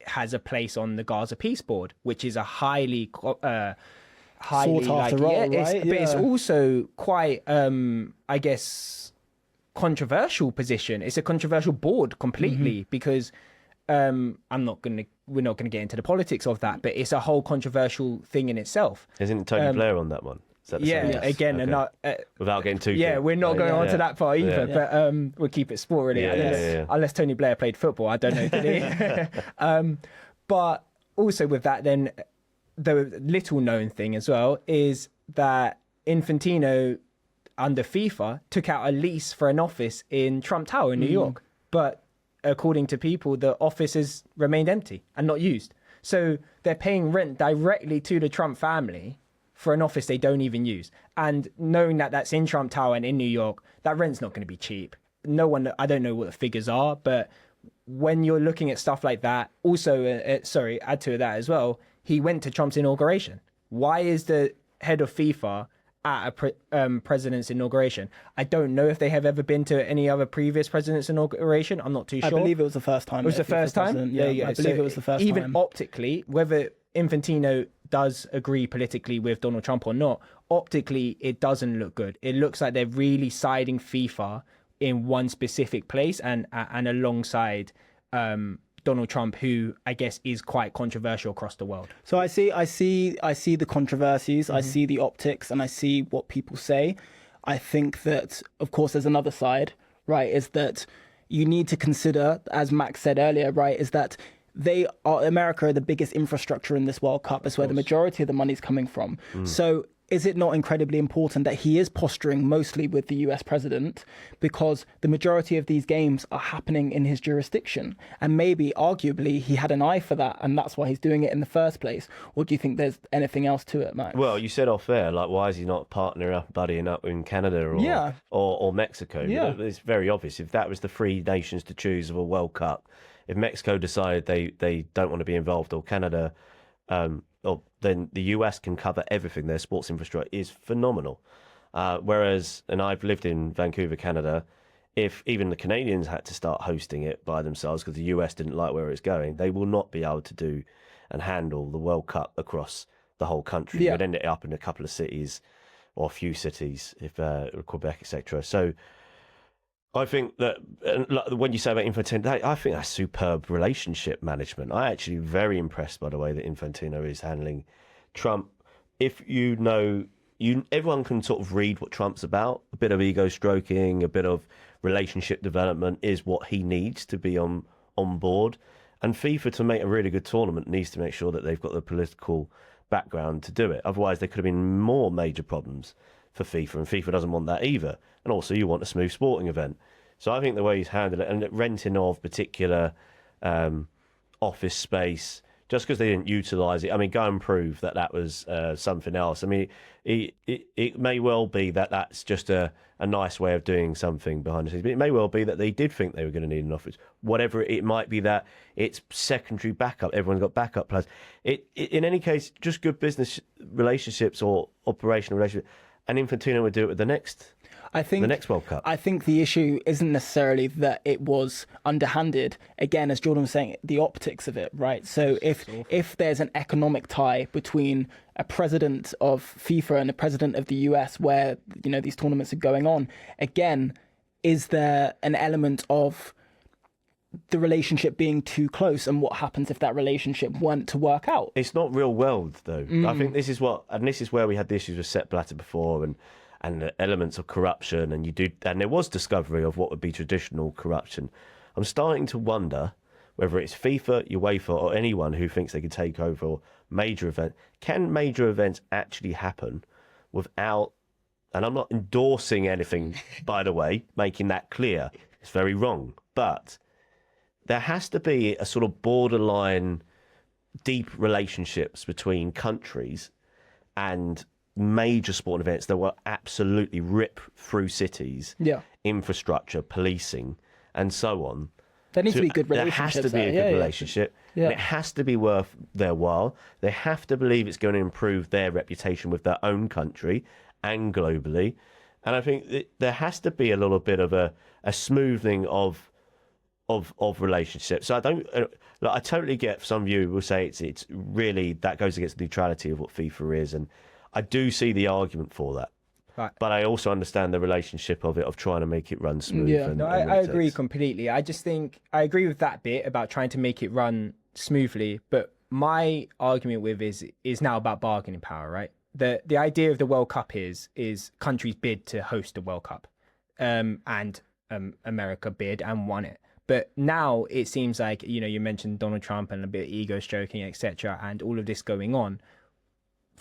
has a place on the Gaza Peace Board, which is a highly sought after role, right? But it's also quite, controversial position. It's a controversial board completely because we're not going to get into the politics of that, but it's a whole controversial thing in itself. Isn't Tony Blair on that one? Is that the same? Yes. Again, okay. and without getting too deep. We're not going on to that part either, but we'll keep it sport really. Unless Tony Blair played football, I don't know, did he? But also with that, then the little known thing as well is that Infantino under FIFA took out a lease for an office in Trump Tower in New York, but according to people, the office has remained empty and not used. So they're paying rent directly to the Trump family for an office they don't even use. And knowing that that's in Trump Tower and in New York, that rent's not going to be cheap. I don't know what the figures are, but when you're looking at stuff like that, also, add to that as well, he went to Trump's inauguration. Why is the head of FIFA at a president's inauguration? I don't know if they have ever been to any other previous president's inauguration. I'm not too sure. I believe it was the first time. It was the first time? Yeah, I believe it was the first time. Even optically, whether Infantino does agree politically with Donald Trump or not, optically, it doesn't look good. It looks like they're really siding FIFA in one specific place and alongside Donald Trump, who I guess is quite controversial across the world. So I see the controversies, I see the optics, and I see what people say. I think that, of course, there's another side, right? Is that you need to consider, as Max said earlier, right? Is that America are the biggest infrastructure in this World Cup. It's where the majority of the money's coming from. So is it not incredibly important that he is posturing mostly with the US president because the majority of these games are happening in his jurisdiction? And maybe, arguably, he had an eye for that and that's why he's doing it in the first place. Or do you think there's anything else to it, Max? Well, you said off air, like, why is he not buddying up in Canada or Mexico? Yeah. It's very obvious. If that was the three nations to choose of a World Cup, if Mexico decided they don't want to be involved or Canada... then the US can cover everything. Their sports infrastructure is phenomenal. Whereas, and I've lived in Vancouver, Canada, if even the Canadians had to start hosting it by themselves because the US didn't like where it's going, they will not be able to do and handle the World Cup across the whole country. You'd end it up in a couple of cities or a few cities, if Quebec, etc. So I think that when you say about Infantino, I think that's superb relationship management. I'm actually very impressed by the way that Infantino is handling Trump. If everyone can sort of read what Trump's about. A bit of ego stroking, a bit of relationship development is what he needs to be on board. And FIFA, to make a really good tournament, needs to make sure that they've got the political background to do it. Otherwise, there could have been more major problems for FIFA, and FIFA doesn't want that either. And also, you want a smooth sporting event. So I think the way he's handled it, and renting of particular office space, just because they didn't utilise it. I mean, go and prove that was something else. I mean, it may well be that that's just a nice way of doing something behind the scenes, but it may well be that they did think they were going to need an office. Whatever it might be, that it's secondary backup. Everyone's got backup plans. In any case, just good business relationships or operational relationships. And Infantino would do it with the next World Cup. I think the issue isn't necessarily that it was underhanded. Again, as Jordan was saying, the optics of it, right? So if there's an economic tie between a president of FIFA and a president of the US where, you know, these tournaments are going on, again, is there an element of the relationship being too close, and what happens if that relationship weren't to work out? It's not real world, though. I think this is where we had the issues with Sepp Blatter before, and the elements of corruption, and there was discovery of what would be traditional corruption. I'm starting to wonder whether it's FIFA, UEFA, or anyone who thinks they could take over major event. Can major events actually happen without? And I'm not endorsing anything, by the way, making that clear. It's very wrong, but there has to be a sort of borderline deep relationships between countries and major sporting events that will absolutely rip through cities, infrastructure, policing, and so on. There needs to be good relationships. There has to be a good relationship. Yeah. And it has to be worth their while. They have to believe it's going to improve their reputation with their own country and globally. And I think there has to be a little bit of a smoothing of relationships. So I totally get some of you will say it's really that goes against the neutrality of what FIFA is, and I do see the argument for that. Right. But I also understand the relationship of trying to make it run smooth. Yeah, I agree completely. I just think I agree with that bit about trying to make it run smoothly. But my argument with is now about bargaining power, right? The idea of the World Cup is countries bid to host the World Cup, and America bid and won it. But now it seems like, you know, you mentioned Donald Trump and a bit of ego stroking, etc., and all of this going on.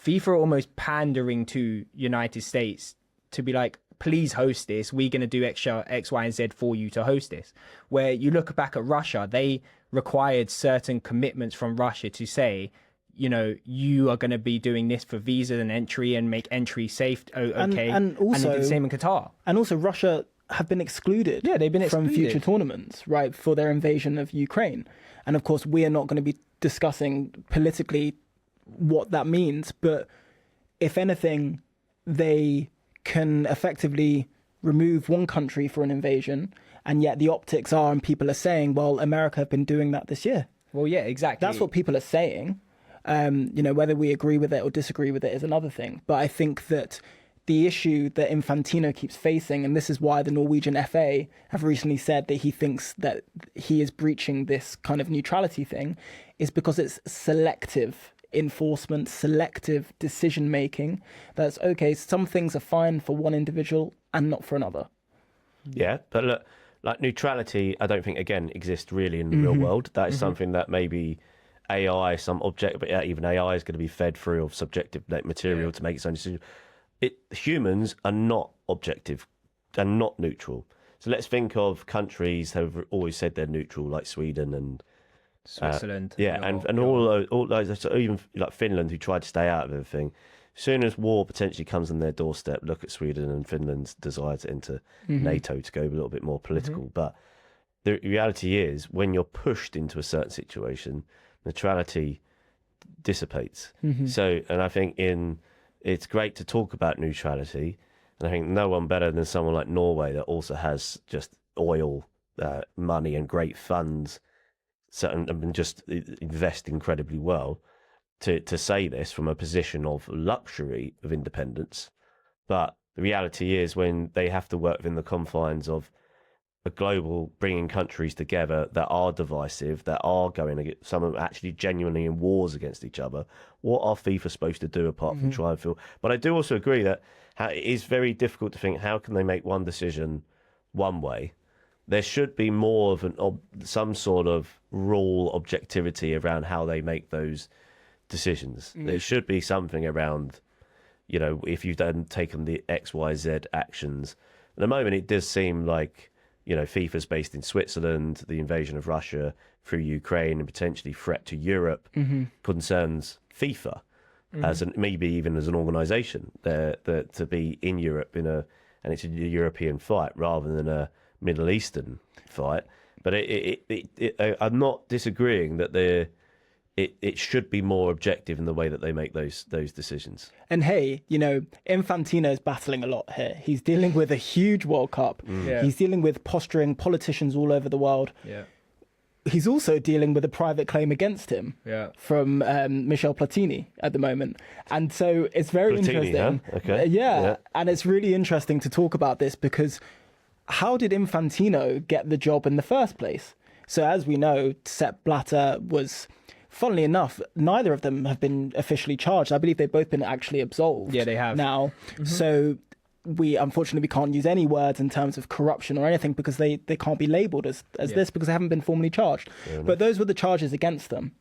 FIFA are almost pandering to United States to be like, please host this. We're going to do extra X, Y, and Z for you to host this. Where you look back at Russia, they required certain commitments from Russia to say, you know, you are going to be doing this for visa and entry and make entry safe. Okay. And also, and they did the same in Qatar. And also Russia have been excluded from future tournaments, right, for their invasion of Ukraine. And of course, we are not going to be discussing politically what that means, but if anything, they can effectively remove one country for an invasion, and yet the optics are, and people are saying, well, America have been doing that this year. Well, yeah, exactly. That's what people are saying. You know, whether we agree with it or disagree with it is another thing. But I think that the issue that Infantino keeps facing, and this is why the Norwegian FA have recently said that he thinks that he is breaching this kind of neutrality thing, is because it's selective enforcement, selective decision making. That's okay, some things are fine for one individual and not for another. Yeah, but look, like neutrality, I don't think, again, exists really in the real world. That is something that maybe AI, some object, but even AI is going to be fed through of subjective material to make its own decision. Humans are not objective and not neutral. So let's think of countries that have always said they're neutral, like Sweden and Switzerland. All those, so even like Finland, who tried to stay out of everything. As soon as war potentially comes on their doorstep, look at Sweden and Finland's desire to enter NATO to go a little bit more political. But the reality is, when you're pushed into a certain situation, neutrality dissipates. So, and I think it's great to talk about neutrality, and I think no one better than someone like Norway that also has just oil, money, and great funds, and just invest incredibly well, to say this from a position of luxury of independence. But the reality is, when they have to work within the confines of a global, bringing countries together that are divisive, that are going against, some of them actually genuinely in wars against each other, what are FIFA supposed to do apart from try and feel? But I do also agree that it is very difficult to think, how can they make one decision one way? There should be more of some sort of rule objectivity around how they make those decisions. There should be something around, you know, if you've taken the X, Y, Z actions. At the moment, it does seem like, FIFA's based in Switzerland, the invasion of Russia through Ukraine and potentially threat to Europe concerns FIFA maybe even as an organisation. To be in Europe and it's a European fight rather than a Middle Eastern fight. But I'm not disagreeing that it should be more objective in the way that they make those decisions. And hey, Infantino is battling a lot here. He's dealing with a huge World Cup. Yeah. He's dealing with posturing politicians all over the world. Yeah. He's also dealing with a private claim against him from Michel Platini at the moment. And so it's very interesting. Huh? Okay. Yeah. And it's really interesting to talk about this because how did Infantino get the job in the first place? So as we know, Sepp Blatter was... Funnily enough, neither of them have been officially charged. I believe they've both been actually absolved. Yeah, they have. Now, so unfortunately, we can't use any words in terms of corruption or anything because they can't be labelled as this because they haven't been formally charged. But those were the charges against them.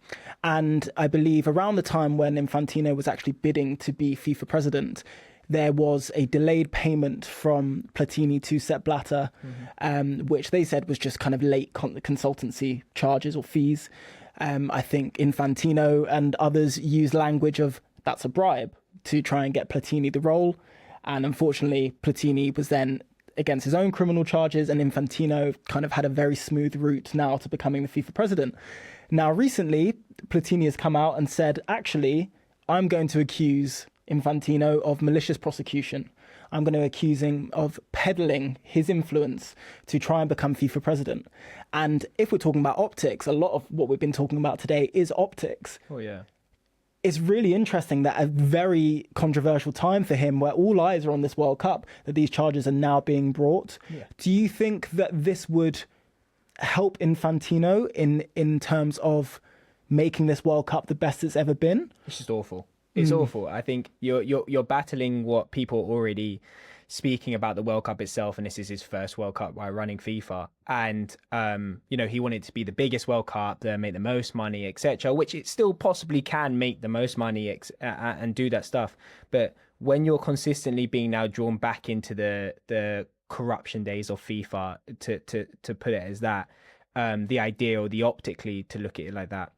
And I believe around the time when Infantino was actually bidding to be FIFA president, there was a delayed payment from Platini to Sepp Blatter, which they said was just kind of late consultancy charges or fees. I think Infantino and others used language of that's a bribe to try and get Platini the role. And unfortunately, Platini was then against his own criminal charges and Infantino kind of had a very smooth route now to becoming the FIFA president. Now, recently, Platini has come out and said, actually, I'm going to accuse Infantino of malicious prosecution. I'm going to accuse him of peddling his influence to try and become FIFA president. And if we're talking about optics, a lot of what we've been talking about today is optics. Oh, yeah. It's really interesting that a very controversial time for him where all eyes are on this World Cup, that these charges are now being brought. Yeah. Do you think that this would help Infantino in terms of making this World Cup the best it's ever been? It's just awful. It's awful. I think you're battling what people are already speaking about the World Cup itself, and this is his first World Cup by running FIFA. And he wanted to be the biggest World Cup, to make the most money, etc., which it still possibly can make the most money and do that stuff. But when you're consistently being now drawn back into the corruption days of FIFA, to put it as that, the idea or the optically to look at it like that.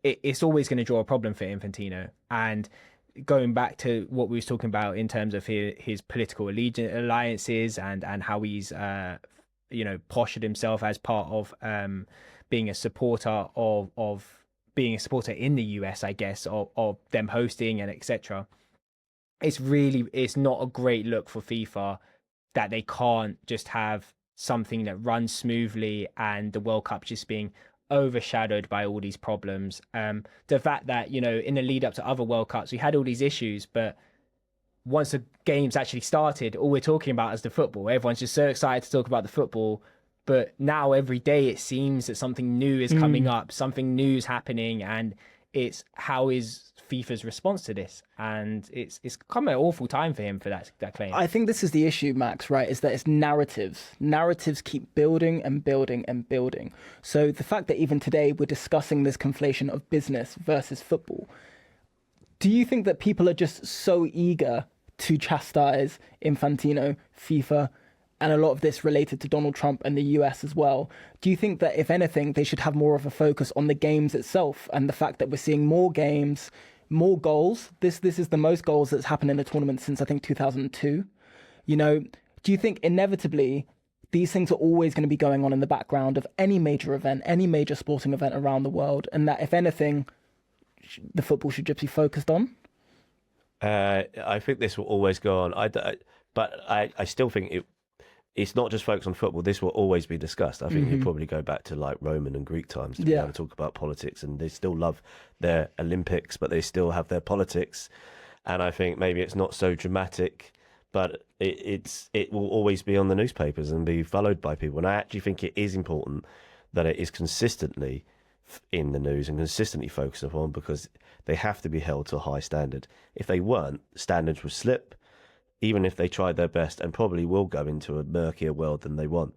It's always going to draw a problem for Infantino. And going back to what we was talking about in terms of his political alliances and how he's postured himself as part of being a supporter of being a supporter in the US, I guess, of them hosting and etc. It's not a great look for FIFA that they can't just have something that runs smoothly and the World Cup just being overshadowed by all these problems. The fact that, in the lead up to other World Cups, we had all these issues, but once the games actually started, all we're talking about is the football. Everyone's just so excited to talk about the football. But now every day it seems that something new is coming up, something new is happening, and it's how is FIFA's response to this? And it's come an awful time for him for that claim. I think this is the issue, Max, right? Is that it's narratives. Narratives keep building and building and building. So the fact that even today we're discussing this conflation of business versus football, do you think that people are just so eager to chastise Infantino, FIFA, and a lot of this related to Donald Trump and the US as well? Do you think that, if anything, they should have more of a focus on the games itself and the fact that we're seeing more games, more goals? This is the most goals that's happened in a tournament since, I think, 2002. Do you think inevitably these things are always going to be going on in the background of any major event, any major sporting event around the world, and that, if anything, the football should just be focused on? I think this will always go on. But I still think it's not just focused on football. This will always be discussed. I think you probably go back to like Roman and Greek times to be able to talk about politics, and they still love their Olympics, but they still have their politics. And I think maybe it's not so dramatic, but it will always be on the newspapers and be followed by people. And I actually think it is important that it is consistently in the news and consistently focused upon, because they have to be held to a high standard. If they weren't, standards would slip, even if they tried their best, and probably will go into a murkier world than they want.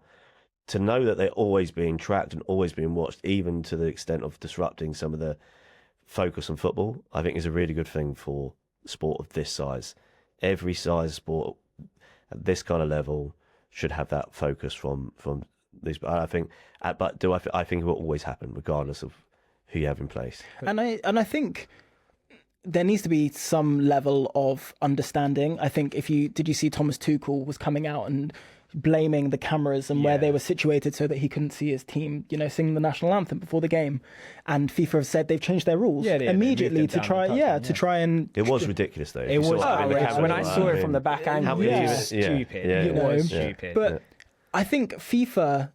To know that they're always being tracked and always being watched, even to the extent of disrupting some of the focus on football, I think is a really good thing for sport of this size. Every size sport at this kind of level should have that focus from these. I think, I think it will always happen regardless of who you have in place. And I think there needs to be some level of understanding. I think did you see Thomas Tuchel was coming out and blaming the cameras and where they were situated so that he couldn't see his team, sing the national anthem before the game. And FIFA have said they've changed their rules immediately to try and. It was ridiculous though. It was outrageous. When I saw it from the back angle, it was stupid. It was stupid. But I think FIFA,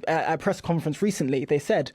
at a press conference recently, they said,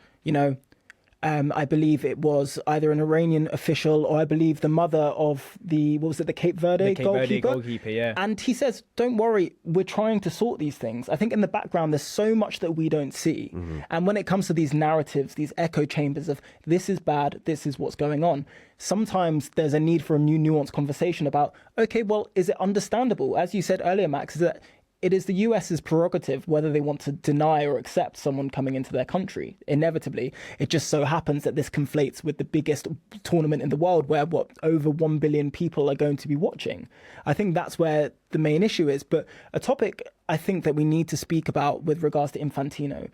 I believe it was either an Iranian official or I believe the mother of the Cape Verde goalkeeper. Yeah. And he says, don't worry, we're trying to sort these things. I think in the background, there's so much that we don't see. Mm-hmm. And when it comes to these narratives, these echo chambers of this is bad, this is what's going on, sometimes there's a need for a new nuanced conversation about, okay, well, is it understandable? As you said earlier, Max, is that it is the US's prerogative whether they want to deny or accept someone coming into their country. Inevitably, it just so happens that this conflates with the biggest tournament in the world where, over 1 billion people are going to be watching. I think that's where the main issue is. But a topic I think that we need to speak about with regards to Infantino,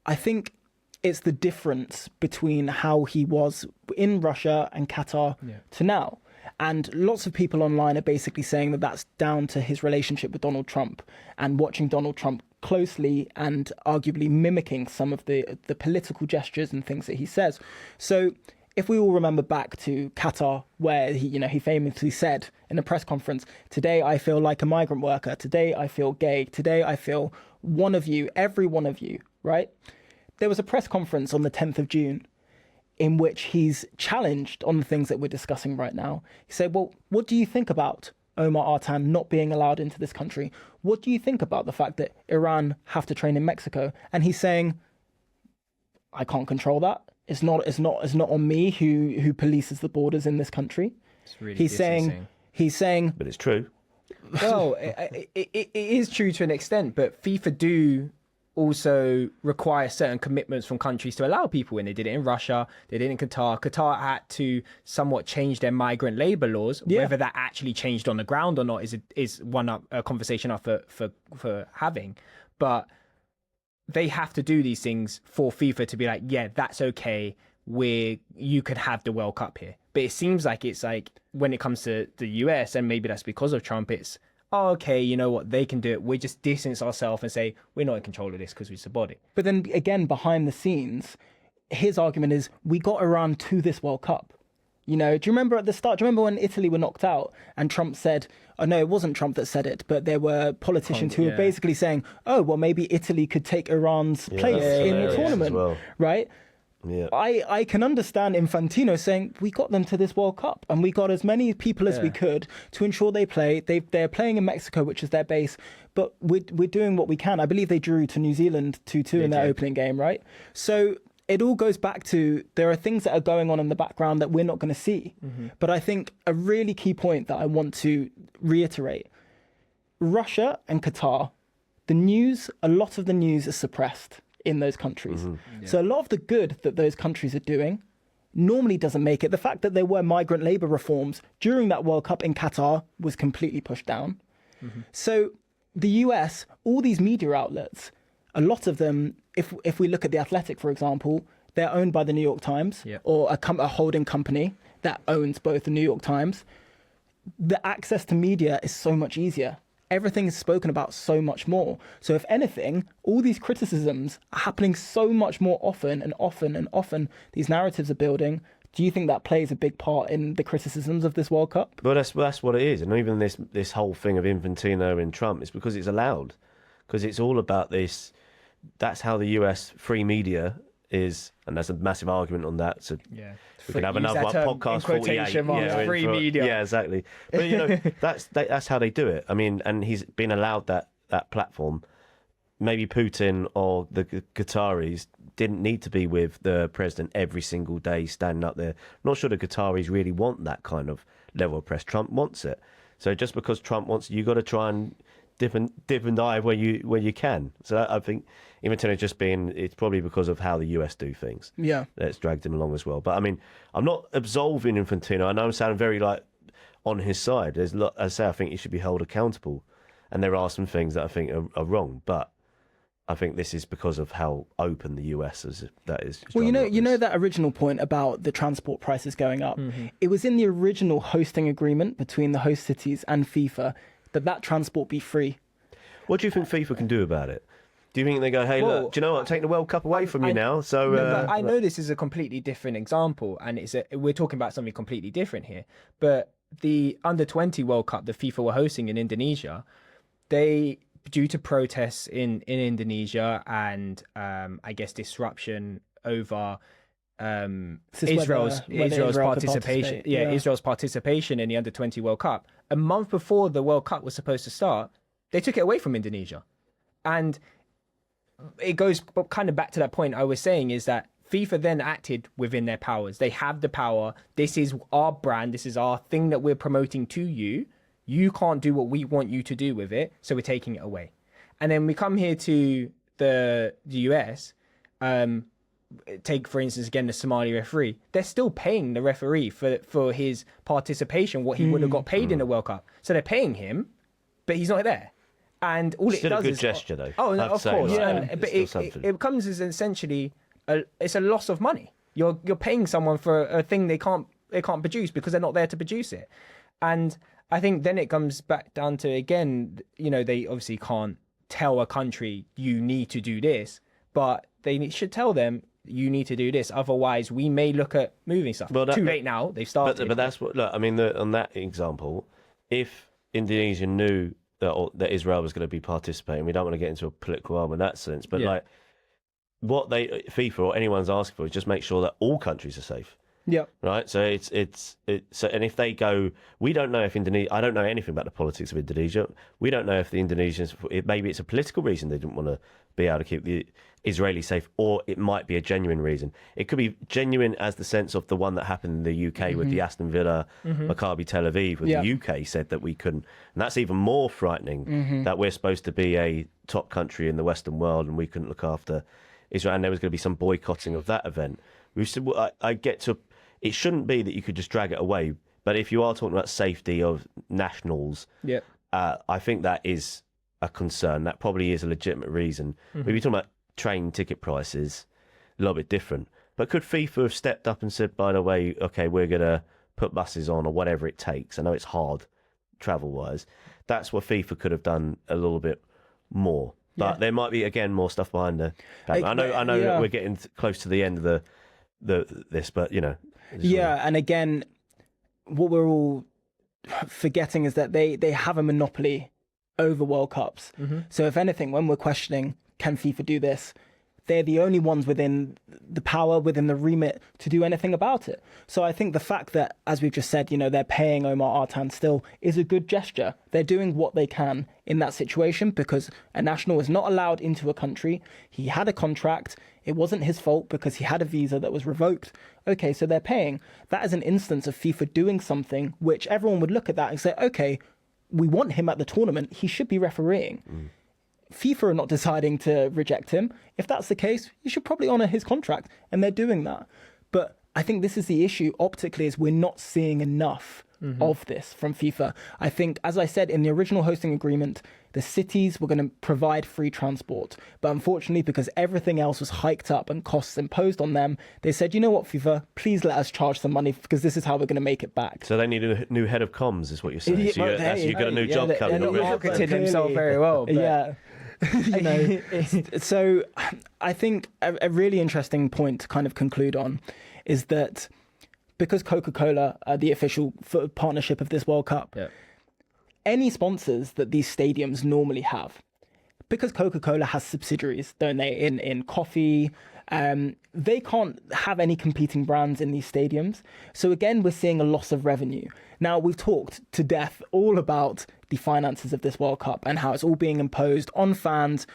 I think it's the difference between how he was in Russia and Qatar to now. And lots of people online are basically saying that that's down to his relationship with Donald Trump and watching Donald Trump closely and arguably mimicking some of the political gestures and things that he says. So if we all remember back to Qatar, where he famously said in a press conference, today I feel like a migrant worker, today I feel gay, today I feel one of you, every one of you, right? There was a press conference on the 10th of June in which he's challenged on the things that we're discussing right now. He said, well, what do you think about Omar Artan not being allowed into this country? What do you think about the fact that Iran have to train in Mexico? And he's saying, I can't control that. It's not on me who polices the borders in this country. It's really he's saying, but it's true. Well, it is true to an extent, but FIFA do also require certain commitments from countries to allow people in. They did it in Russia, they did it in Qatar. Qatar had to somewhat change their migrant labour laws. Whether that actually changed on the ground or not is a conversation up for having. But they have to do these things for FIFA to be like, yeah, that's okay. You could have the World Cup here. But it seems like it's like when it comes to the US, and maybe that's because of Trump, it's, oh, okay, you know what, they can do it. We just distance ourselves and say, we're not in control of this because we support it. But then again, behind the scenes, his argument is we got Iran to this World Cup. Do you remember at the start, do you remember when Italy were knocked out and Trump said, oh no, it wasn't Trump that said it, but there were politicians who were basically saying, oh, well, maybe Italy could take Iran's place in the tournament, right? Yeah. I can understand Infantino saying we got them to this World Cup and we got as many people as we could to ensure they play. They're playing in Mexico, which is their base, but we're doing what we can. I believe they drew to New Zealand 2-2 in their opening game, right? So it all goes back to there are things that are going on in the background that we're not going to see. Mm-hmm. But I think a really key point that I want to reiterate, Russia and Qatar, a lot of the news is suppressed in those countries. Mm-hmm. Yeah. So a lot of the good that those countries are doing normally doesn't make it. The fact that there were migrant labour reforms during that World Cup in Qatar was completely pushed down. Mm-hmm. So the US, all these media outlets, a lot of them, if we look at The Athletic, for example, they're owned by the New York Times or a holding company that owns both the New York Times. The access to media is so much easier. Everything is spoken about so much more. So if anything, all these criticisms are happening so much more often and often and often. These narratives are building. Do you think that plays a big part in the criticisms of this World Cup? Well, that's what it is. And even this whole thing of Infantino and Trump is because it's allowed. Because it's all about this. That's how the US free media is, and there's a massive argument on that. So we can have another podcast. Free media. Yeah, exactly. But that's how they do it. I mean, and he's been allowed that platform. Maybe Putin or the Qataris didn't need to be with the president every single day standing up there. Not sure the Qataris really want that kind of level of press. Trump wants it. So just because Trump wants it, you got to try and dip and dive where you can. So I think Infantino it's probably because of how the US do things. Yeah, that's dragged him along as well. But I mean, I'm not absolving Infantino. I know I'm sounding very on his side. As I say, I think he should be held accountable. And there are some things that I think are wrong, but I think this is because of how open the US is. That is. Well, you know that original point about the transport prices going up. It was in the original hosting agreement between the host cities and FIFA that transport be free. What do you think FIFA can do about it? Do you think they go, hey, look, do you know what? Take the World Cup away from you now. So but I know this is a completely different example, and we're talking about something completely different here. But the Under-20 World Cup, the FIFA were hosting in Indonesia, they, due to protests in Indonesia and I guess disruption over Israel's participation, Israel's participation in the Under-20 World Cup, a month before the World Cup was supposed to start, they took it away from Indonesia. And it goes kind of back to that point I was saying, is that FIFA then acted within their powers. They have the power. This is our brand. This is our thing that we're promoting to you. You can't do what we want you to do with it, so we're taking it away. And then we come here to the US. Take, for instance, again, the Somali referee. They're still paying the referee for his participation, what he would have got paid in the World Cup. So they're paying him, but he's not there. And all still it does a good is gesture, though. Oh, no, of course. Like, but it comes as essentially it's a loss of money. You're paying someone for a thing they can't produce because they're not there to produce it. And I think then it comes back down to, again, they obviously can't tell a country you need to do this, but they should tell them you need to do this. Otherwise, we may look at moving stuff. Too late now. They've started. But that's what. Look, I mean, on that example, if Indonesia knew that Israel was going to be participating, we don't want to get into a political argument in that sense, but like what FIFA or anyone's asking for is just make sure that all countries are safe. Yeah. Right. So and if they go, we don't know if Indonesia. I don't know anything about the politics of Indonesia. We don't know if the Indonesians. Maybe it's a political reason they didn't want to be able to keep the Israelis safe, or it might be a genuine reason. It could be genuine as the sense of the one that happened in the UK with the Aston Villa, Maccabi Tel Aviv, where the UK said that we couldn't, and that's even more frightening. That we're supposed to be a top country in the Western world and we couldn't look after Israel, and there was going to be some boycotting of that event. We said, I get to. It shouldn't be that you could just drag it away. But if you are talking about safety of nationals, I think that is a concern. That probably is a legitimate reason. But if you're talking about train ticket prices, a little bit different. But could FIFA have stepped up and said, by the way, okay, we're going to put buses on or whatever it takes? I know it's hard travel-wise. This FIFA could have done a little bit more. But there might be, again, more stuff behind the... I know that we're getting close to the end of this, but, and again, what we're all forgetting is that they have a monopoly over World Cups. So if anything, when we're questioning, can FIFA do this? They're the only ones within the power, within the remit to do anything about it. So I think the fact that, as we've just said, they're paying Omar Artan still is a good gesture. They're doing what they can in that situation because a national is not allowed into a country. He had a contract. It wasn't his fault because he had a visa that was revoked. Okay, so they're paying. That is an instance of FIFA doing something which everyone would look at that and say, okay, we want him at the tournament. He should be refereeing. FIFA are not deciding to reject him. If that's the case, you should probably honour his contract, and they're doing that. But I think this is the issue optically, is we're not seeing enough of this from FIFA. I think, as I said, in the original hosting agreement, the cities were going to provide free transport. But unfortunately, because everything else was hiked up and costs imposed on them, they said, you know what, FIFA, please let us charge some money because this is how we're going to make it back. So they need a new head of comms, is what you're saying. So you've got a new job coming. They're not marketing themselves very well. But... So I think a really interesting point to kind of conclude on is that because Coca-Cola are the official partnership of this World Cup, any sponsors that these stadiums normally have, because Coca-Cola has subsidiaries, don't they, in coffee, they can't have any competing brands in these stadiums. So again, we're seeing a loss of revenue. Now, we've talked to death all about the finances of this World Cup and how it's all being imposed on fans.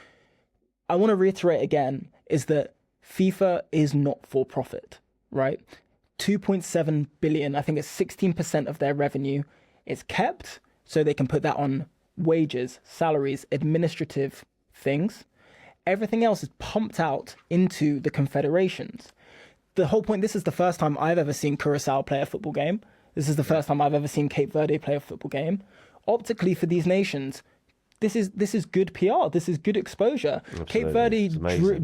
I want to reiterate again, is that FIFA is not for profit, right? 2.7 billion, I think it's 16% of their revenue is kept so they can put that on wages, salaries, administrative things. Everything else is pumped out into the confederations. The whole point, this is the first time I've ever seen Curacao play a football game. This is the first time I've ever seen Cape Verde play a football game. Optically, for these nations, this is good PR. This is good exposure. Cape Verde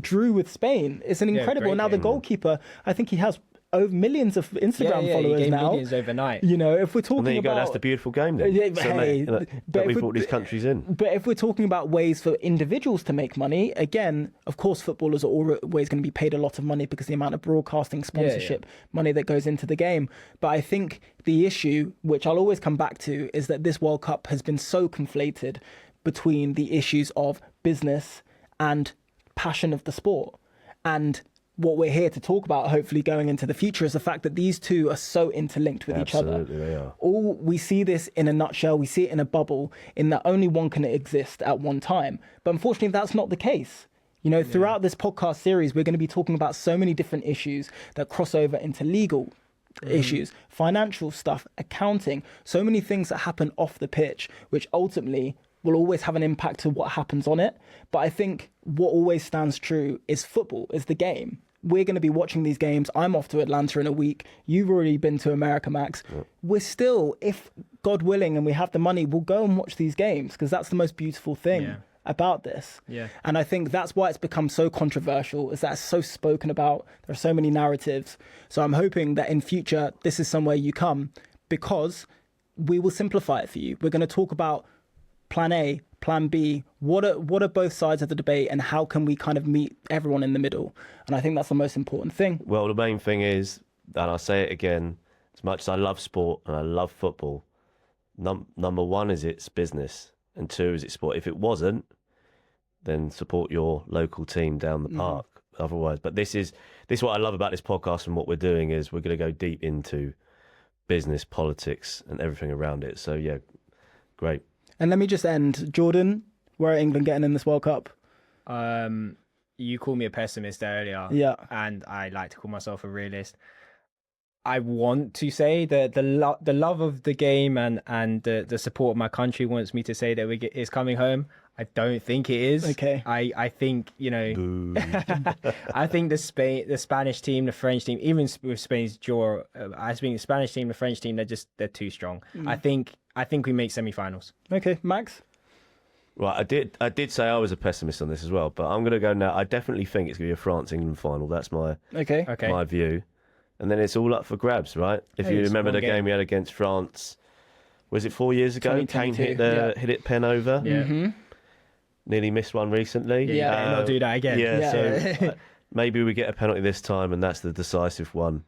drew with Spain. It's an incredible. Now the goalkeeper, I think he has over millions of Instagram followers he now. Millions overnight. You know, if we're talking and there you about, go, that's the beautiful game then. That we brought these countries in. But if we're talking about ways for individuals to make money, again, of course, footballers are always going to be paid a lot of money because the amount of broadcasting, sponsorship, money that goes into the game. But I think the issue, which I'll always come back to, is that this World Cup has been so conflated between the issues of business and passion of the sport. And what we're here to talk about, hopefully going into the future, is the fact that these two are so interlinked with each other. Absolutely, they are. We see this in a nutshell. We see it in a bubble, in that only one can exist at one time. But unfortunately, that's not the case. You know, throughout this podcast series, we're going to be talking about so many different issues that cross over into legal issues, financial stuff, accounting, so many things that happen off the pitch, which ultimately will always have an impact to what happens on it. But I think what always stands true is football, is the game. We're going to be watching these games. I'm off to Atlanta in a week. You've already been to America, Max. Yep. We're still, if God willing and we have the money, we'll go and watch these games because that's the most beautiful thing about this. Yeah. And I think that's why it's become so controversial, is that it's so spoken about. There are so many narratives. So I'm hoping that in future, this is somewhere you come, because we will simplify it for you. We're going to talk about plan A, plan B, what are both sides of the debate, and how can we kind of meet everyone in the middle? And I think that's the most important thing. Well, the main thing is, and I'll say it again, as much as I love sport and I love football, number one is it's business, and two is it's sport. If it wasn't, then support your local team down the park. Otherwise, but this is what I love about this podcast, and what we're doing is we're going to go deep into business, politics, and everything around it. So yeah, great. And let me just end. Jordan, where are England getting in this World Cup? You called me a pessimist earlier. Yeah. And I like to call myself a realist. I want to say that the love of the game and the support of my country wants me to say that it's coming home. I don't think it is. Okay. I think, you know, I think the Spanish team, the French team, even with Spain's draw, I think the Spanish team, the French team, they're too strong. I think we make semi-finals. Okay, Max? Right, I did say I was a pessimist on this as well, but I'm going to go now. I definitely think it's going to be a France-England final. That's my view. And then it's all up for grabs, right? If you remember the game we had against France, was it 4 years ago? Kane hit it pen over. Yeah. Mm-hmm. Nearly missed one recently. Yeah, not do that again. So maybe we get a penalty this time, and that's the decisive one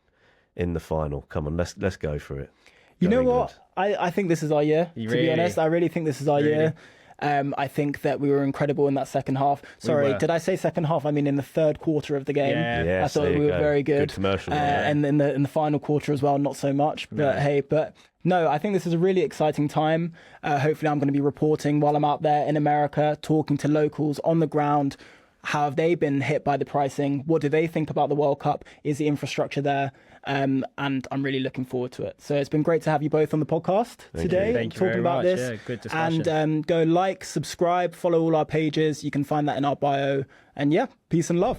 in the final. Come on, let's go for it. You know what? I think this is our year, to be honest. I really think this is our year. I think that we were incredible in that second half. Sorry, did I say second half? I mean in the third quarter of the game. Yeah. I thought we were very good. Good commercial. And in the final quarter as well, not so much. But no, I think this is a really exciting time. Hopefully I'm going to be reporting while I'm out there in America, talking to locals on the ground. How have they been hit by the pricing? What do they think about the World Cup? Is the infrastructure there? And I'm really looking forward to it. So it's been great to have you both on the podcast today. Thank you talking very about much. this. Yeah, good discussion. And go like, subscribe, follow all our pages. You can find that in our bio. And yeah, peace and love.